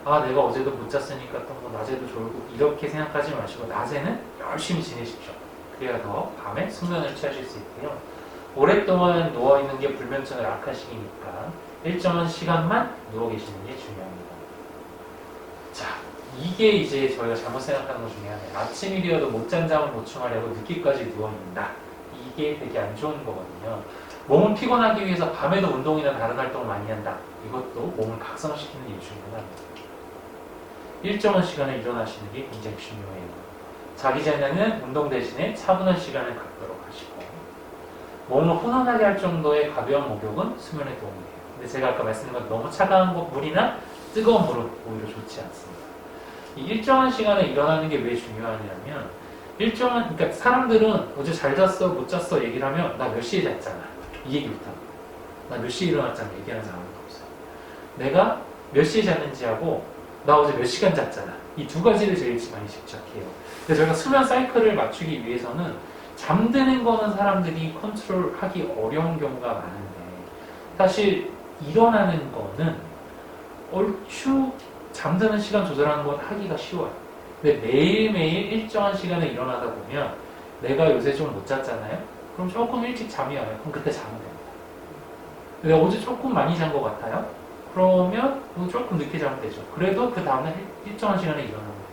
내가 어제도 못 잤으니까 또 뭐 낮에도 졸고 이렇게 생각하지 마시고 낮에는 열심히 지내십시오. 그래야 더 밤에 숙면을 취하실 수 있고요. 오랫동안 누워있는 게 불면증을 악화시키니까 일정한 시간만 누워 계시는 게 중요합니다. 자, 이게 이제 저희가 잘못 생각하는 것 중에 하나예요. 아침이되어도 못 잔 잠을 보충하려고 늦게까지 누워있는다. 이게 되게 안 좋은 거거든요. 몸을 피곤하기 위해서 밤에도 운동이나 다른 활동을 많이 한다. 이것도 몸을 각성시키는 이유 중에 하나입니다. 일정한 시간에 일어나시는 게 굉장히 중요해요. 자기 전에는 운동 대신에 차분한 시간을 갖도록 하시고 몸을 훈훈하게 할 정도의 가벼운 목욕은 수면에 도움이 돼요. 근데 제가 아까 말씀드린 것 너무 차가운 물이나 뜨거운 물은 오히려 좋지 않습니다. 이 일정한 시간에 일어나는 게 왜 중요하냐면 그러니까 사람들은 어제 잘 잤어 못 잤어 얘기를 하면 나 몇 시에 잤잖아 이 얘기부터 합니다. 나 몇 시에 일어났잖아 얘기하는 사람은 없어요. 내가 몇 시에 잤는지 하고 나 어제 몇 시간 잤잖아 이 두 가지를 제일 많이 집착해요. 그래서 저희가 수면 사이클을 맞추기 위해서는 잠드는 거는 사람들이 컨트롤하기 어려운 경우가 많은데 사실 일어나는 거는 얼추 잠드는 시간 조절하는 건 하기가 쉬워요. 근데 매일매일 일정한 시간에 일어나다 보면 내가 요새 좀 못 잤잖아요? 그럼 조금 일찍 잠이 와요. 그럼 그때 자면 됩니다. 내가 어제 조금 많이 잔 것 같아요? 그러면 조금 늦게 자면 되죠. 그래도 그 다음날 일정한 시간에 일어나면 돼요.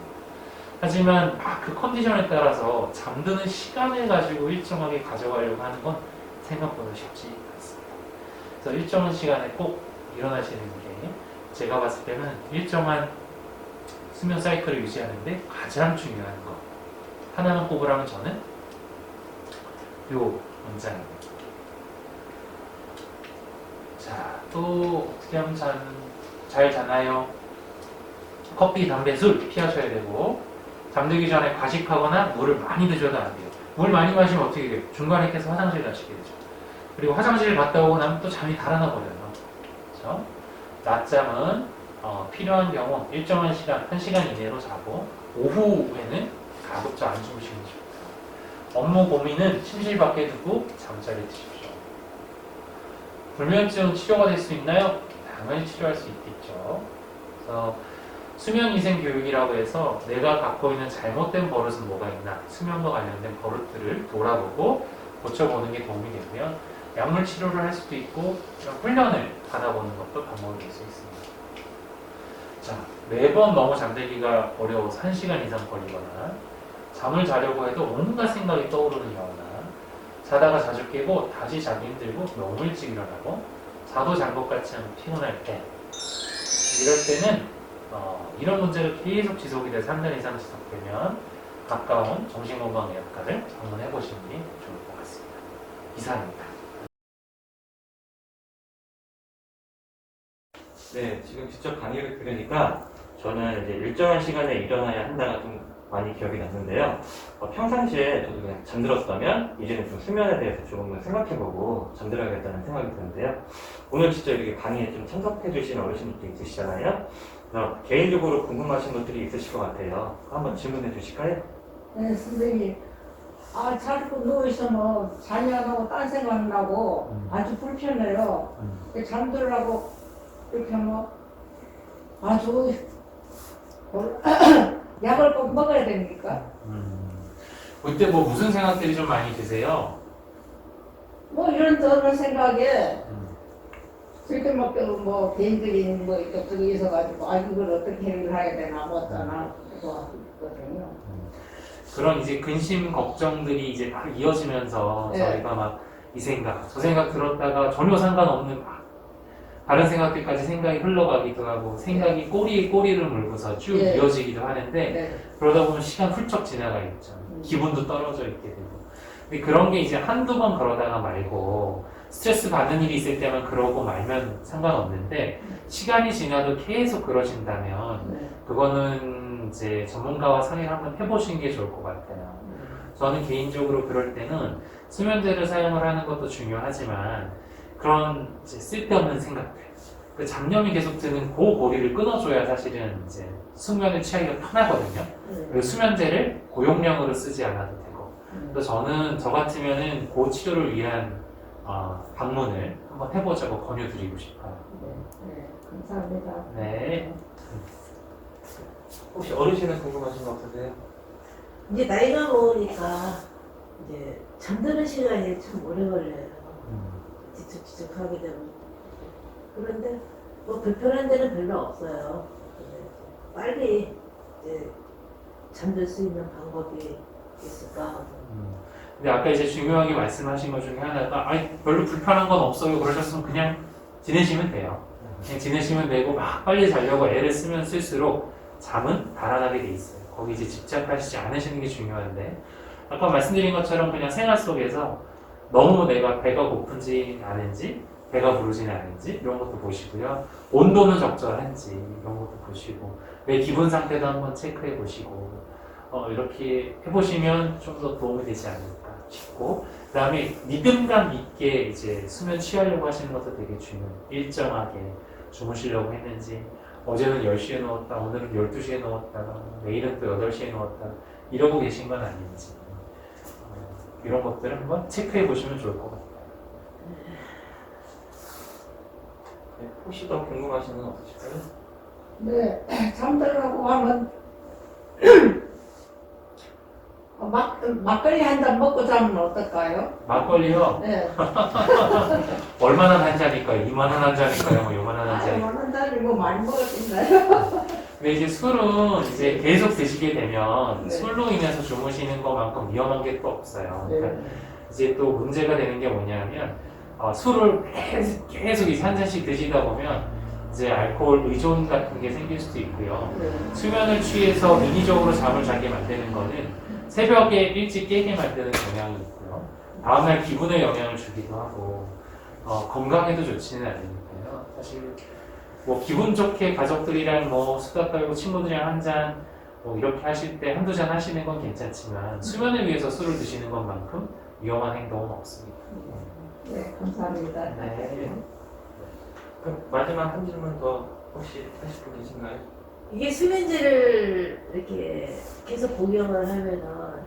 하지만 그 컨디션에 따라서 잠드는 시간을 가지고 일정하게 가져가려고 하는 건 생각보다 쉽지 않습니다. 그래서 일정한 시간에 꼭 일어나시는 게 제가 봤을 때는 일정한 수면 사이클을 유지하는데 가장 중요한 거 하나만 꼽으라면 저는 요 문장입니다. 자, 또 어떻게 하면 잘 자나요? 커피, 담배, 술 피하셔야 되고 잠들기 전에 과식하거나 물을 많이 드셔도 안 돼요. 물 많이 마시면 어떻게 돼요? 중간에 계속 화장실 가시게 되죠. 그리고 화장실 갔다 오고 나면 또 잠이 달아나 버려요. 그렇죠? 낮잠은 필요한 경우 일정한 시간, 1시간 이내로 자고 오후에는 가급적 안 주무시는 게 좋습니다. 업무 고민은 침실 밖에 두고 잠자리 드십시오. 불면증 치료가 될 수 있나요? 당연히 치료할 수 있겠죠. 그래서 수면위생 교육이라고 해서 내가 갖고 있는 잘못된 버릇은 뭐가 있나 수면과 관련된 버릇들을 돌아보고 고쳐보는 게 도움이 되고요. 약물 치료를 할 수도 있고 이런 훈련을 받아보는 것도 방법이 될 수 있습니다. 자, 매번 너무 잠들기가 어려워서 1시간 이상 걸리거나 잠을 자려고 해도 온갖 생각이 떠오르는 경우나 자다가 자주 깨고 다시 자기 힘들고 너무 일찍 일어나고 자도 잔 것 같지 않고 피곤할 때 이럴 때는 이런 문제가 계속 지속이 돼서 3년 이상 지속되면 가까운 정신건강의학과를 방문해 보시는 게 좋을 것 같습니다. 이상입니다. 네, 지금 직접 강의를 들으니까 저는 이제 일정한 시간에 일어나야 한다가 좀 많이 기억이 났는데요. 평상시에 저도 그냥 잠들었다면 이제는 좀 수면에 대해서 조금 생각해보고 잠들어야겠다는 생각이 드는데요. 오늘 진짜 이렇게 강의에 좀 참석해주신 어르신들도 있으시잖아요. 개인적으로 궁금하신 것들이 있으실 것 같아요. 한번 질문해 주실까요? 네, 선생님. 자꾸 누워있으면 잠이 안 오고 딴 생각 나고 아주 불편해요. 잠들라고 이렇게 하면 아주 약을 꼭 먹어야 됩니까? 그때 뭐 무슨 생각들이 좀 많이 드세요? 뭐 이런저런 생각에 그렇게 뭐 개인적인 뭐 이쪽저기 있어가지고 이걸 어떻게 해결해야 되나 뭐 어쩌나 그거 있거든요. 그런 이제 근심 걱정들이 이제 막 이어지면서 네. 저희가 막 이 생각 저 생각 들었다가 전혀 상관없는 막 다른 생각들까지 생각이 흘러가기도 하고 생각이 꼬리에 꼬리를 물고서 쭉 예. 이어지기도 하는데 네. 그러다 보면 시간 훌쩍 지나가겠죠. 기분도 떨어져 있게 되고. 근데 그런 게 이제 한두 번 그러다가 말고 스트레스 받는 일이 있을 때만 그러고 말면 상관없는데 시간이 지나도 계속 그러신다면 네. 그거는 이제 전문가와 상의를 한번 해보시는 게 좋을 것 같아요. 저는 개인적으로 그럴 때는 수면제를 사용을 하는 것도 중요하지만 그런 이제 쓸데없는 생각들, 그 잡념이 계속 드는 그 고리를 끊어줘야 사실은 이제 숙면을 취하기가 편하거든요. 그리고 수면제를 고용량으로 쓰지 않아도 되고. 그래서 저는 저 같으면은 그 치료를 위한 방문을 한번 해보자고 권유드리고 싶어요. 네. 감사합니다. 네. 혹시 어르신은 궁금하신 거 없으세요? 이제 나이가 먹으니까 이제 잠드는 시간이 참 오래 걸려요. 뒤척뒤척하게 되고. 그런데 뭐 불편한 데는 별로 없어요. 근데 빨리 이제 잠들 수 있는 방법이 있을까? 근데 아까 이제 중요하게 말씀하신 것 중에 하나가 별로 불편한 건 없어요 그러셨으면 그냥 지내시면 돼요. 그냥 지내시면 되고 막 빨리 자려고 애를 쓰면 쓸수록 잠은 달아나게 돼 있어요. 거기 이제 집착하시지 않으시는 게 중요한데 아까 말씀드린 것처럼 그냥 생활 속에서 너무 내가 배가 고픈지 아닌지 배가 부르지는 않은지 이런 것도 보시고요. 온도는 적절한지 이런 것도 보시고 내 기분 상태도 한번 체크해 보시고 이렇게 해보시면 좀 더 도움이 되지 않을까 싶고 그 다음에 리듬감 있게 이제 수면 취하려고 하시는 것도 되게 중요해요. 일정하게 주무시려고 했는지 어제는 10시에 누웠다 오늘은 12시에 누웠다가 내일은 또 8시에 누웠다 이러고 계신 건 아닌지 이런 것들을 한번 체크해 보시면 좋을 것 같아요. 네, 혹시 더 궁금하신 건 없으실까요? 네. 잠들라고 하면 막걸리 한 잔 먹고 자면 어떨까요? 막걸리요? 네. 얼마나 한 잔일까요? 2만 원 한 잔일까요? 뭐 요만한 한 잔일까요? 한 잔이 뭐 많이 먹었던가요? 근데 이제 술은 이제 계속 드시게 되면 네. 술로 인해서 주무시는 것만큼 위험한 게 또 없어요. 그러니까 이제 또 문제가 되는 게 뭐냐면 술을 계속 이제 한 잔씩 드시다 보면 이제 알코올 의존 같은 게 생길 수도 있고요. 수면을 취해서 인위적으로 잠을 자게 만드는 거는 새벽에 일찍 깨게 만드는 경향이 있고요. 다음날 기분에 영향을 주기도 하고 건강에도 좋지는 않으니까요. 사실 뭐 기분 좋게 가족들이랑 뭐 수다 떨고 친구들이랑 한 잔 뭐 이렇게 하실 때 한두 잔 하시는 건 괜찮지만 수면을 위해서 술을 드시는 것만큼 위험한 행동은 없습니다. 네, 감사합니다. 네. 그럼 마지막 한 질문 더 혹시 하실 분 계신가요? 이게 수면제를 이렇게 계속 복용을 하면은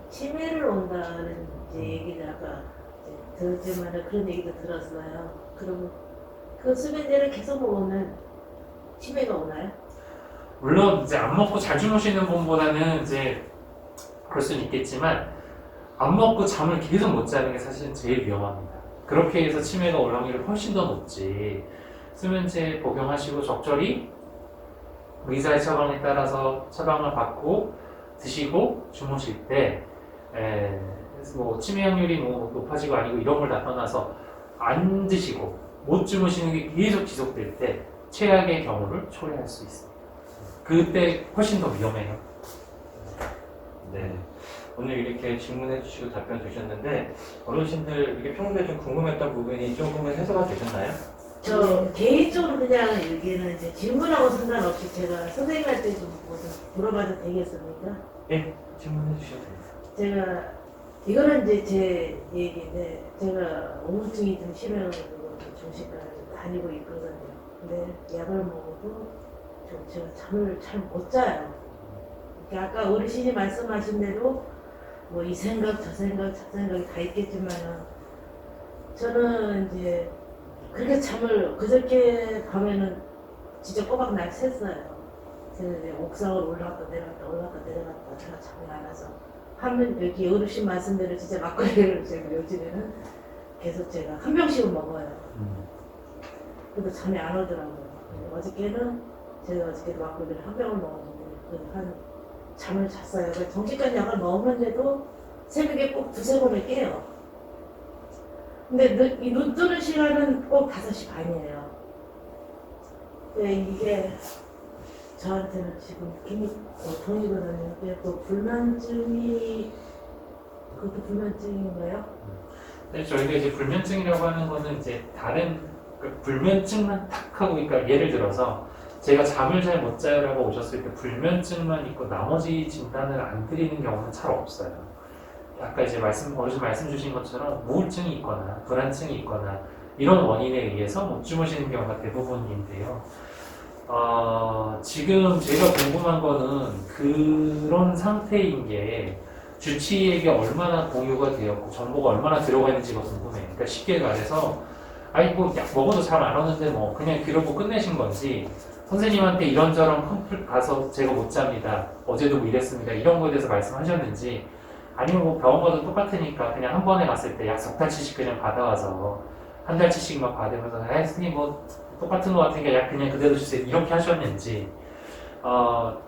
치매를 온다는 이제 얘기를 아까 이제 들었지만은 그런 얘기도 들었어요. 그러면 그 수면제를 계속 먹으면 치매가 오나요? 물론 이제 안 먹고 잘 주무시는 분보다는 이제 그럴 수는 있겠지만 안 먹고 잠을 계속 못 자는 게 사실은 제일 위험합니다. 그렇게 해서 치매가 올 확률이 훨씬 더 높지. 수면제 복용하시고 적절히 의사의 처방에 따라서 처방을 받고 드시고 주무실 때 뭐 치매 확률이 뭐 높아지고 아니고 이런 걸 다 떠나서 안 드시고 못 주무시는 게 계속 지속될 때 최악의 경우를 초래할 수 있습니다. 그때 훨씬 더 위험해요. 네. 오늘 이렇게 질문해 주시고 답변 주셨는데 어르신들 이렇게 평소에 좀 궁금했던 부분이 조금은 해소가 되셨나요? 저 개인적으로 그냥 여기는 이제 질문하고 상관없이 제가 선생님한테 좀 물어봐도 되겠습니까? 예, 질문해 주셔도 됩니다. 제가 이거는 이제 제 얘기인데 제가 우울증이 좀 심해가지고 정신과를 좀 다니고 있거든요. 근데 약을 먹어도 좀 제가 잠을 잘 못 자요. 그러니까 아까 어르신이 말씀하신 대로 뭐 이 생각 저 생각 저 생각이 다 있겠지만은 저는 이제 그렇게 잠을 그저께 밤에는 진짜 꼬박날 샜어요. 제가 이제 옥상으로 올라갔다 내려갔다 올라갔다 내려갔다 제가 잠이 안 와서 하면 여기 어르신 말씀대로 진짜 막걸리를 제가 요즘에는 계속 제가 한 병씩은 먹어요. 근데 잠이 안 오더라고요. 어저께는 제가 어저께 막걸리를 한 병을 먹었는데 한 잠을 잤어요. 정신과 약을 먹었는데도 새벽에 꼭 두세 번을 깨요. 근데 이 눈 뜨는 시간은 꼭 5시 반이에요. 네, 이게 저한테는 지금 굉장히 고통이거든요. 근데 또 불면증이 그것도 불면증인가요? 네, 저희가 이제 불면증이라고 하는 거는 이제 다른 불면증만 딱 하고, 그러니까 예를 들어서 제가 잠을 잘 못 자요라고 오셨을 때 불면증만 있고 나머지 진단을 안 드리는 경우는 잘 없어요. 아까 이제 어르신 말씀 주신 것처럼 우울증이 있거나 불안증이 있거나 이런 원인에 의해서 못 주무시는 경우가 대부분인데요. 지금 제가 궁금한 거는 그런 상태인 게 주치의에게 얼마나 공유가 되었고 정보가 얼마나 들어가 있는지가 궁금해요. 그러니까 쉽게 말해서 아니 뭐 약 먹어도 잘 안 오는데 뭐 그냥 그러고 끝내신 건지, 선생님한테 이런저런 컴플 가서 제가 못 잡니다, 어제도 뭐 이랬습니다, 이런 거에 대해서 말씀하셨는지, 아니면 뭐 병원 가도 똑같으니까 그냥 한 번에 갔을 때 약 석 달치씩 그냥 받아와서 한 달치씩 막 받으면서 선생님 뭐 똑같은 거 같으니까 약 그냥 그대로 주세요 이렇게 하셨는지,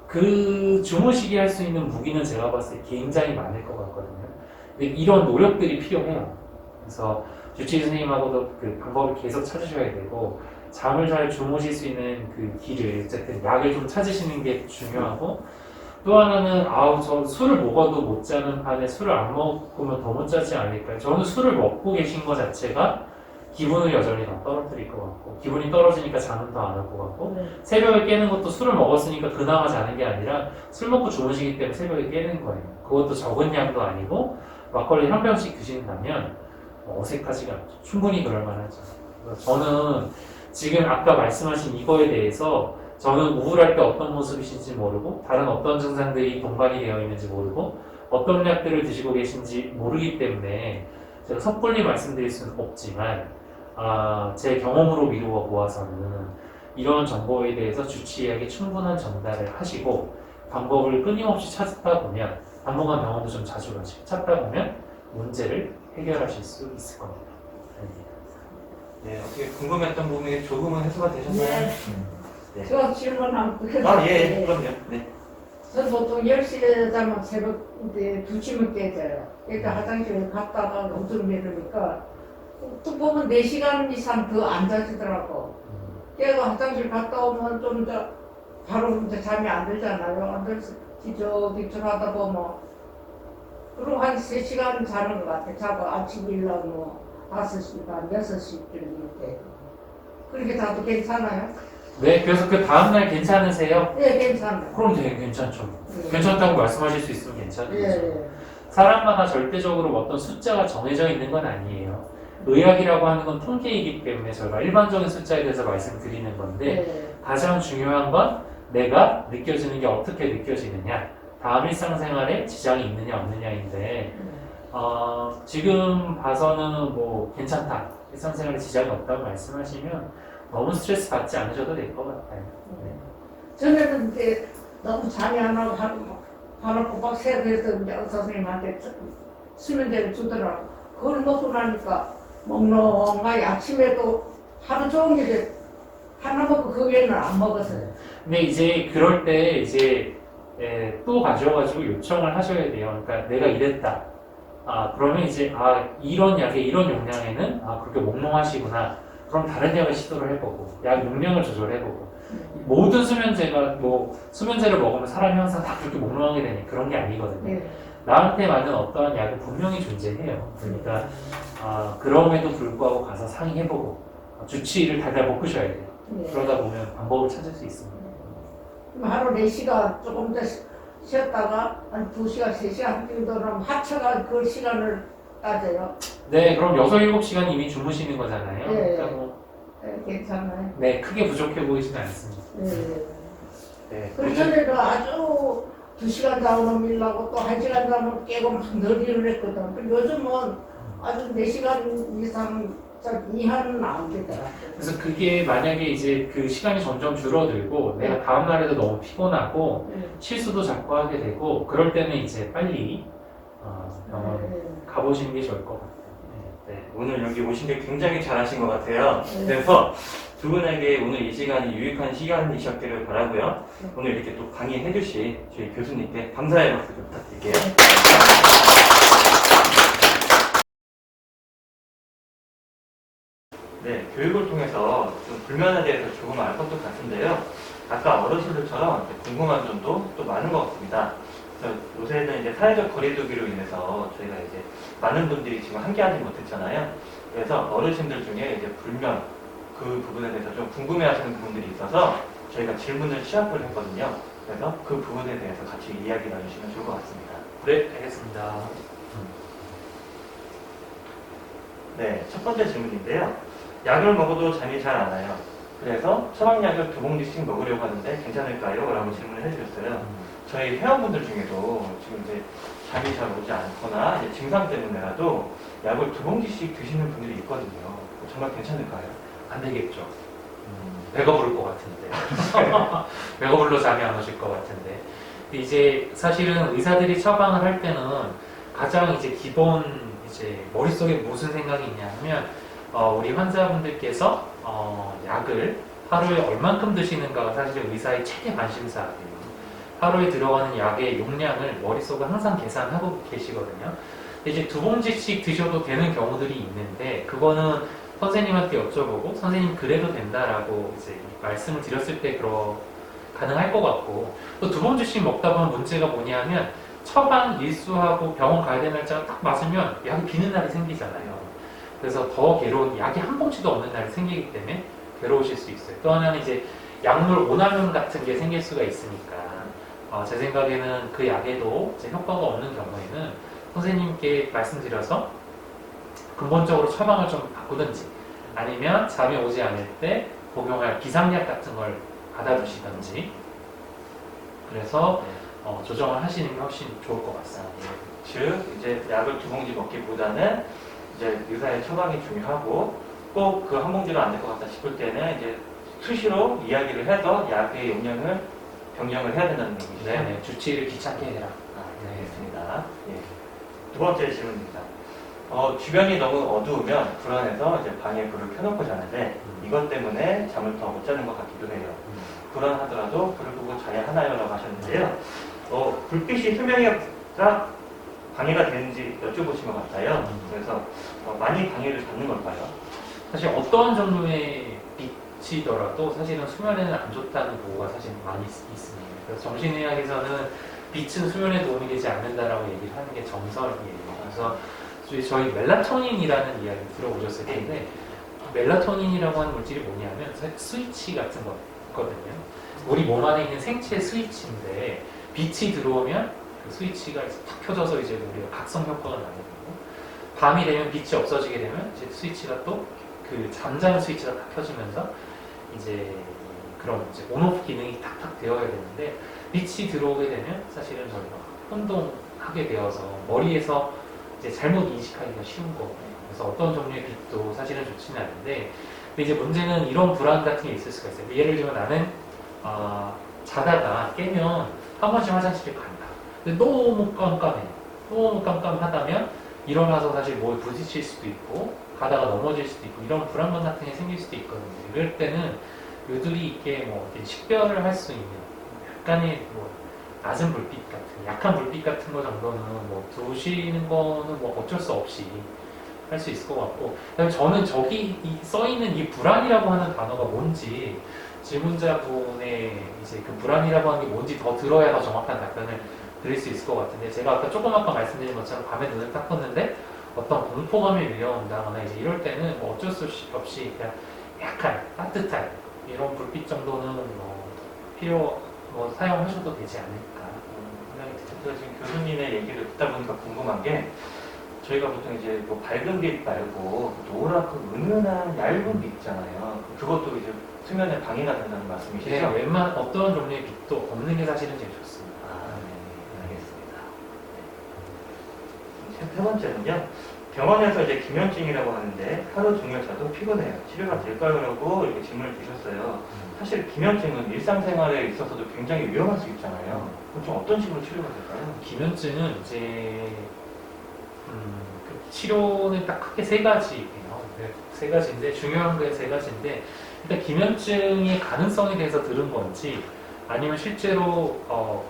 그 주무시게 할 수 있는 무기는 제가 봤을 때 굉장히 많을 것 같거든요. 근데 이런 노력들이 필요해요. 그래서 주치의 선생님하고도 그 방법을 계속 찾으셔야 되고, 잠을 잘 주무실 수 있는 그 길을, 어쨌든 약을 좀 찾으시는 게 중요하고, 또 하나는 저 술을 먹어도 못 자는 판에 술을 안 먹으면 더 못 자지 않을까요? 저는 술을 먹고 계신 것 자체가 기분을 여전히 더 떨어뜨릴 것 같고, 기분이 떨어지니까 잠은 더 안 올 것 같고, 네. 새벽에 깨는 것도 술을 먹었으니까 그나마 자는 게 아니라 술 먹고 주무시기 때문에 새벽에 깨는 거예요. 그것도 적은 양도 아니고 막걸리 한 병씩 드신다면 어색하지가 않죠. 충분히 그럴 만하죠. 그래서 저는 지금 아까 말씀하신 이거에 대해서 저는 우울할 때 어떤 모습이신지 모르고 다른 어떤 증상들이 동반이 되어 있는지 모르고 어떤 약들을 드시고 계신지 모르기 때문에 제가 섣불리 말씀드릴 수는 없지만, 제 경험으로 미루어 보아서는 이런 정보에 대해서 주치의에게 충분한 전달을 하시고 방법을 끊임없이 찾다 보면, 당분간 병원도 좀 자주 가시고 찾다 보면 문제를 해결하실 수 있을 겁니다. 네, 어떻게 궁금했던 부분이 조금은 해소가 되셨나요? 네. 네. 저 질문 한번 예, 그럼요. 네. 저 보통 10시에 자면 새벽 2시면 깨져요. 그러니까 화장실에 갔다가 엄청 내려니까 또 보면 4시간 이상 더 안 자시더라고. 깨가 화장실 갔다 오면 좀 더 바로 이제 잠이 안 들잖아요. 안 들어서 뒤적뒤적 하다 보면 그리고 한 3시간 자는 것 같아. 자고 아침 일어나면 뭐 5시 반, 6시쯤 이렇게. 그렇게 자도 괜찮아요? 네, 그래서 그 다음날 괜찮으세요? 네, 괜찮아요. 그럼 되게 괜찮죠. 네. 괜찮다고 말씀하실 수 있으면 괜찮죠. 예, 사람마다 절대적으로 어떤 숫자가 정해져 있는 건 아니에요. 의학이라고 하는 건 통계이기 때문에 저희가 일반적인 숫자에 대해서 말씀드리는 건데, 네. 가장 중요한 건 내가 느껴지는 게 어떻게 느껴지느냐, 다음 일상생활에 지장이 있느냐 없느냐인데, 지금 봐서는 뭐 괜찮다, 일상생활에 지장이 없다고 말씀하시면 너무 스트레스 받지 않으셔도 될 것 같아요. 네. 전에는 이제 너무 잠이 안 와고 바로 꼬박 새벽에서 이제 의사 선생님한테 수면제를 주더라고. 그걸 먹고 나니까 먹노가이 아침에도 하루 종일 하나 먹고 그 외에는 안 먹었어요. 근데 이제 그럴 때 이제 또 가셔가지고 요청을 하셔야 돼요. 그러니까 내가 이랬다. 그러면 이제 이런 약의 이런 용량에는 그렇게 몽롱하시구나. 그럼 다른 약을 시도를 해보고 약 용량을 조절해보고, 모든 수면제가 뭐 수면제를 먹으면 사람이 항상 다 그렇게 몽롱하게 되는 그런 게 아니거든요. 네. 나한테 맞는 어떠한 약은 분명히 존재해요. 그러니까 그럼에도 불구하고 가서 상의해보고 주치의를 달달 볶으셔야 돼요. 네. 그러다 보면 방법을 찾을 수 있습니다. 그럼 하루 4시간 조금 더 쉬었다가 한 2시간, 3시간 정도는 합쳐가 그 시간을 따져요. 네, 그럼 6, 7시간 이미 주무시는 거잖아요. 네. 그러니까 뭐, 네, 괜찮아요. 네, 크게 부족해 보이지는 않습니다. 네. 네. 그 전에도 아주 2시간 자고 밀라고 또 1시간 자면 깨고 막 늘리를 했거든. 근데 요즘은 아주 4시간 이상 이하는 안 되더라고요. 그래서 그게 만약에 이제 그 시간이 점점 줄어들고 내가 다음 날에도 너무 피곤하고 네. 실수도 자꾸 하게 되고 그럴 때는 이제 빨리 병원 네. 가보시는 게 좋을 것 같아요. 네, 오늘 여기 오신 게 굉장히 잘하신 것 같아요. 네. 그래서 두 분에게 오늘 이 시간이 유익한 시간이셨기를 바라고요. 네. 오늘 이렇게 또 강의해 주신 저희 교수님께 감사의 박수 좀 부탁드릴게요. 네, 교육을 통해서 좀 불면에 대해서 조금 알 것도 같은데요. 아까 어르신들처럼 이제 궁금한 점도 또 많은 것 같습니다. 그래서 요새는 이제 사회적 거리두기로 인해서 저희가 이제 많은 분들이 지금 함께하지 못했잖아요. 그래서 어르신들 중에 이제 불면 그 부분에 대해서 좀 궁금해하시는 부분들이 있어서 저희가 질문을 시합을 했거든요. 그래서 그 부분에 대해서 같이 이야기 나누시면 좋을 것 같습니다. 네, 알겠습니다. 네, 첫 번째 질문인데요. 약을 먹어도 잠이 잘 안 와요. 그래서 처방약을 2봉지씩 먹으려고 하는데 괜찮을까요? 라고 질문을 해주셨어요. 저희 회원분들 중에도 지금 이제 잠이 잘 오지 않거나 이제 증상 때문에라도 약을 2봉지씩 드시는 분들이 있거든요. 정말 괜찮을까요? 안 되겠죠. 배가 부를 것 같은데. 배가 불러 잠이 안 오실 것 같은데. 이제 사실은 의사들이 처방을 할 때는 가장 이제 기본 이제 머릿속에 무슨 생각이 있냐 하면 우리 환자분들께서 약을 하루에 얼만큼 드시는가가 사실 의사의 최대 관심사예요. 하루에 들어가는 약의 용량을 머릿속에 항상 계산하고 계시거든요. 근데 이제 2봉지씩 드셔도 되는 경우들이 있는데 그거는 선생님한테 여쭤보고 선생님 그래도 된다라고 이제 말씀을 드렸을 때 가능할 것 같고 또 2봉지씩 먹다 보면 문제가 뭐냐면 처방 일수하고 병원 가야 되는 날짜가 딱 맞으면 약이 비는 날이 생기잖아요. 그래서 더 괴로운 약이 한 봉지도 없는 날이 생기기 때문에 괴로우실 수 있어요. 또 하나는 이제 약물 오남용 같은 게 생길 수가 있으니까 제 생각에는 그 약에도 이제 효과가 없는 경우에는 선생님께 말씀드려서 근본적으로 처방을 좀 바꾸든지 아니면 잠이 오지 않을 때 복용할 비상약 같은 걸 받아주시든지 그래서 조정을 하시는 게 훨씬 좋을 것 같습니다. 즉 이제 약을 2봉지 먹기보다는 이제 의사의 처방이 중요하고 꼭 그 한 봉지로 안 될 것 같다 싶을 때는 이제 수시로 이야기를 해서 약의 용량을 변경을 해야 된다는 얘기죠. 네, 주치의를 귀찮게 해라. 네, 알겠습니다. 예. 두 번째 질문입니다. 주변이 너무 어두우면 불안해서 이제 방에 불을 켜놓고 자는데 이것 때문에 잠을 더 못 자는 것 같기도 해요. 불안하더라도 불을 끄고 자야 하나요? 라고 하셨는데요. 불빛이 수면에가 방해가 되는지 여쭤보신 것 같아요. 그래서 많이 방해를 받는 걸까요? 사실 어떠한 종류의 빛이더라도 사실은 수면에는 안 좋다는 보고가 사실 많이 있습니다. 그래서 정신의학에서는 빛은 수면에 도움이 되지 않는다라고 얘기를 하는 게 정설이에요. 그래서 저희 멜라토닌이라는 이야기 들어보셨을 텐데 멜라토닌이라고 하는 물질이 뭐냐면 스위치 같은 거거든요. 우리 몸 안에 있는 생체 스위치인데 빛이 들어오면 그 스위치가 탁 켜져서 이제 우리가 각성 효과가 나는 거고 밤이 되면 빛이 없어지게 되면 이제 스위치가 또 그 잠자는 스위치가 탁 켜지면서 이제 그런 이제 온오프 기능이 탁탁 되어야 되는데 빛이 들어오게 되면 사실은 저희가 혼동하게 되어서 머리에서 이제 잘못 인식하기가 쉬운 거고요. 그래서 어떤 종류의 빛도 사실은 좋지는 않은데 근데 이제 문제는 이런 불안 같은 게 있을 수가 있어요. 예를 들면 나는 자다가 깨면 한 번씩 화장실에 간다. 근데 너무 깜깜해요. 너무 깜깜하다면 일어나서 사실 뭐에 부딪힐 수도 있고 가다가 넘어질 수도 있고 이런 불안감 같은 게 생길 수도 있거든요. 이럴 때는 요들이 있게 뭐 이렇게 식별을 할 수 있는 약간의 뭐 낮은 불빛 같은 약한 불빛 같은 거 정도는 뭐 두시는 거는 뭐 어쩔 수 없이 할 수 있을 것 같고 그다음에 저는 저기 써있는 이 불안이라고 하는 단어가 뭔지 질문자분의 이제 그 불안이라고 하는 게 뭔지 더 들어야 더 정확한 답변을 드릴 수 있을 것 같은데 제가 아까 조금 아까 말씀드린 것처럼 밤에 눈을 딱 떴는데 어떤 공포감이 밀려온다거나 이제 이럴 때는 뭐 어쩔 수 없이 그냥 약간 따뜻한 이런 불빛 정도는 사용하셔도 되지 않을까 생각이 듭니다. 제가 지금 교수님의 얘기를 듣다 보니까 궁금한 게 저희가 보통 이제 뭐 밝은 빛 말고 노랗고 은은한 얇은 빛 있잖아요. 그것도 이제 수면에 방해가 된다는 말씀이시죠? 네, 웬만한 어떤 종류의 빛도 없는 게 사실은 제일 좋습니다. 네, 알겠습니다. 세 번째는요. 병원에서 이제 기면증이라고 하는데 하루 종일 자도 피곤해요. 치료가 될까요? 라고 이렇게 질문을 주셨어요. 사실 기면증은 일상생활에 있어서도 굉장히 위험할 수 있잖아요. 그럼 좀 어떤 식으로 치료가 될까요? 기면증은 이제 그 치료는 딱 크게 세 가지예요. 세 가지인데 중요한 게 세 가지인데 일단 기면증의 가능성에 대해서 들은 건지 아니면 실제로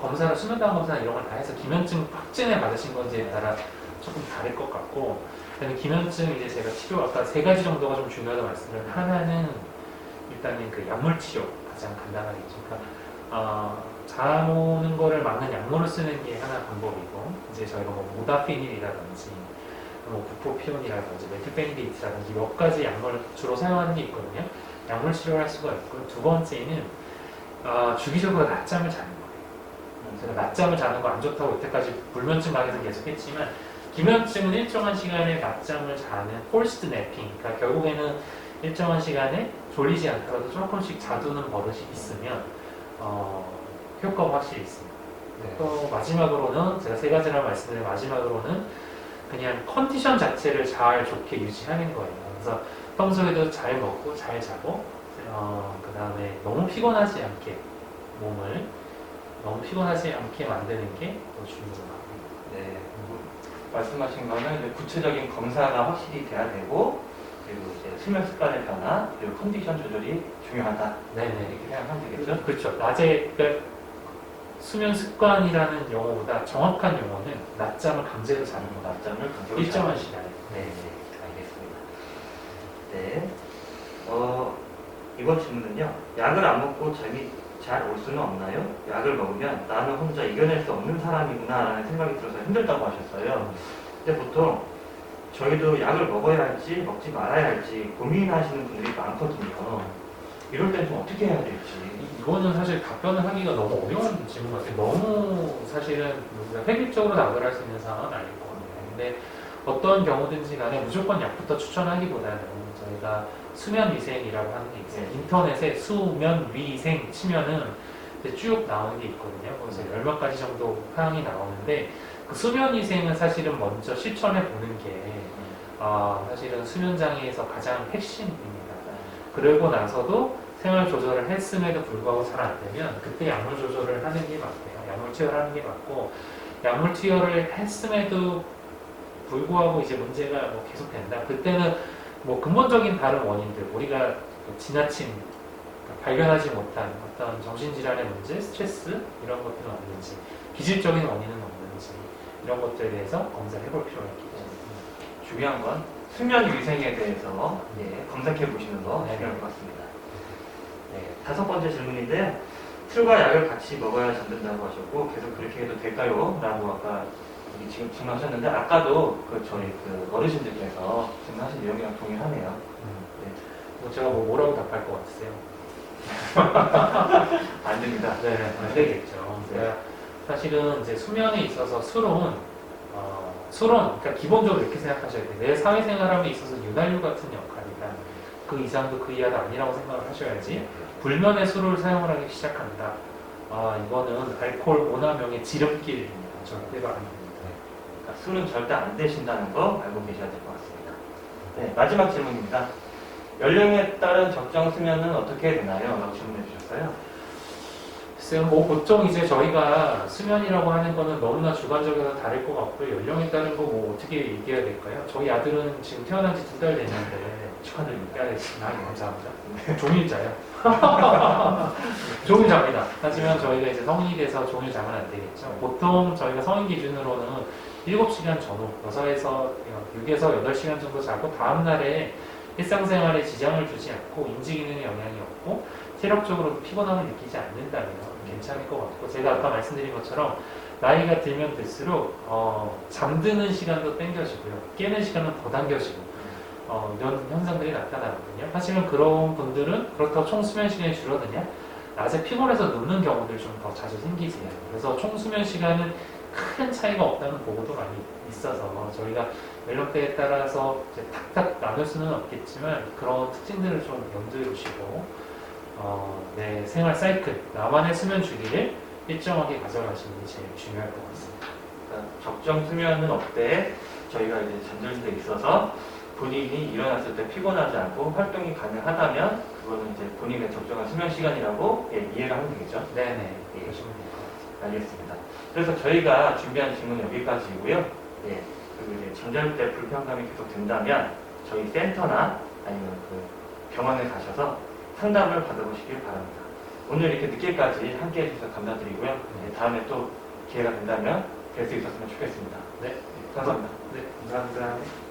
검사를 수면다운 검사 이런 걸 다 해서 기면증 확진을 받으신 건지에 따라 조금 다를 것 같고, 일단은 기면증 이제 제가 치료 아까 세 가지 정도가 좀 중요하다고 말씀을 하나는 일단은 그 약물 치료 가장 간단하겠죠. 그러니까 잠 오는 거를 막는 약물을 쓰는 게 하나 방법이고, 이제 저희가 뭐 모다피닐이라든지 뭐 부프로피온이라든지 메틸페니데이트라든지 몇 가지 약물 주로 사용하는 게 있거든요. 약물 치료를 할 수가 있고, 두 번째는 주기적으로 낮잠을 자는 거예요. 제가 낮잠을 자는 거 안 좋다고 여태까지 불면증 강의에서 계속 했지만, 기면증은 일정한 시간에 낮잠을 자는 폴스드 내핑, 그러니까 결국에는 일정한 시간에 졸리지 않더라도 조금씩 자두는 버릇이 있으면 효과가 확실히 있습니다. 네. 또 마지막으로는 제가 세 가지를 말씀드린 마지막으로는 그냥 컨디션 자체를 잘 좋게 유지하는 거예요. 그래서 평소에도 잘 먹고 잘 자고, 그 다음에 너무 피곤하지 않게 몸을 너무 피곤하지 않게 만드는 게 더 중요합니다. 네. 말씀하신 거는 이제 구체적인 검사가 확실히 돼야 되고, 그리고 이제 수면 습관의 변화, 그리고 컨디션 조절이 중요하다. 네네. 이렇게 생각하면 되겠죠? 그렇죠. 낮에 그러니까 수면 습관이라는 용어보다 정확한 용어는 낮잠을 강제로 자는 거다. 낮잠을 강제로 일정한 자는 시간에. 네, 네, 알겠습니다. 네. 이번 질문은요. 약을 안 먹고 잠이 잘 올 수는 없나요? 약을 먹으면 나는 혼자 이겨낼 수 없는 사람이구나 라는 생각이 들어서 힘들다고 하셨어요. 근데 보통 저희도 약을 먹어야 할지 먹지 말아야 할지 고민하시는 분들이 많거든요. 이럴 때는 좀 어떻게 해야 될지. 이거는 사실 답변을 하기가 너무 어려운 질문 같아요. 너무 사실은 우리가 획일적으로 답을 할 수 있는 상황은 아닐 거거든요. 근데 어떤 경우든지 간에 무조건 약부터 추천하기보다는 저희가 수면위생이라고 하는 게 있어요. 네. 인터넷에 수면위생 치면은 이제 쭉 나오는 게 있거든요. 그래서 열 몇 가지 정도 사항이 나오는데, 그 수면위생은 사실은 먼저 실천해 보는 게 사실은 수면장애에서 가장 핵심입니다. 그러고 나서도 생활 조절을 했음에도 불구하고 잘 안 되면 그때 약물 조절을 하는 게 맞고요. 약물 투여를 하는 게 맞고, 약물 투여를 했음에도 불구하고 이제 문제가 뭐 계속 된다. 그때는 뭐 근본적인 다른 원인들, 우리가 지나친 발견하지 못한 어떤 정신질환의 문제, 스트레스 이런 것들은 없는지, 기질적인 원인은 없는지 이런 것들에 대해서 검사를 해볼 필요가 있겠죠. 중요한 건 수면 위생에 대해서 검색해 보시는 거 네. 중요할 것 같습니다. 네, 5번째 질문인데요. 술과 약을 같이 먹어야 잠든다고 하셨고 계속 그렇게 해도 될까요? 라고 아까 지금 질문하셨는데 아까도 저희 어르신들께서 질문하신 내용이랑 동일하네요. 네. 뭐 제가 뭐라고 답할 것 같으세요? 안 됩니다. 네, 안 되겠죠. 그러니까 사실은 이제 수면에 있어서 술은 그러니까 기본적으로 이렇게 생각하셔야 돼요. 내 사회생활함에 있어서 윤활유 같은 역할이다. 그 이상도 그 이하도 아니라고 생각을 하셔야지. 불면에 술을 사용을 하기 시작한다. 이거는 알코올 오남용의 지름길입니다. 절대가 아닙니다. 그러니까 술은 절대 안 드신다는 거 알고 계셔야 될 것 같습니다. 네, 마지막 질문입니다. 연령에 따른 적정 수면은 어떻게 되나요? 라고 질문해 주셨어요. 글쎄요, 뭐 보통 이제 저희가 수면이라고 하는 거는 너무나 주관적이어서 다를 것 같고요. 연령에 따른 거 뭐 어떻게 얘기해야 될까요? 저희 아들은 지금 태어난 지 2달 됐는데 축하드립니다. 감사합니다. 종일자요. 종일자입니다. 하지만 저희가 이제 성인이 돼서 종일자면 안 되겠죠. 보통 저희가 성인 기준으로는 7시간 전후 6에서 8시간 정도 자고 다음날에 일상생활에 지장을 주지 않고 인지기능에 영향이 없고 체력적으로 피곤함을 느끼지 않는다면 괜찮을 것 같고, 제가 아까 말씀드린 것처럼 나이가 들면 들수록 잠드는 시간도 당겨지고요, 깨는 시간은 더 당겨지고 이런 현상들이 나타나거든요. 하지만 그런 분들은 그렇다고 총 수면 시간이 줄어드냐? 낮에 피곤해서 눕는 경우들이 좀 더 자주 생기세요. 그래서 총 수면 시간은 큰 차이가 없다는 보고도 많이 있어서 저희가 연령대에 따라서 이제 탁탁 나눌 수는 없겠지만 그런 특징들을 좀 염두에 두시고 내 생활 사이클, 나만의 수면 주기를 일정하게 가져가시는 게 제일 중요할 것 같습니다. 그러니까 적정 수면은 어때? 저희가 이제 잠들 때 있어서 본인이 일어났을 때 피곤하지 않고 활동이 가능하다면 그거는 이제 본인의 적정한 수면 시간이라고 이해를 하면 되겠죠? 네네. 그러시면 될 것 같습니다. 알겠습니다. 그래서 저희가 준비한 질문은 여기까지고요. 예. 그리고 이제 잠잘 때 불편감이 계속 된다면 저희 센터나 아니면 병원에 가셔서 상담을 받아보시길 바랍니다. 오늘 이렇게 늦게까지 함께 해주셔서 감사드리고요. 다음에 또 기회가 된다면 될 수 있었으면 좋겠습니다. 네. 감사합니다. 네, 감사합니다.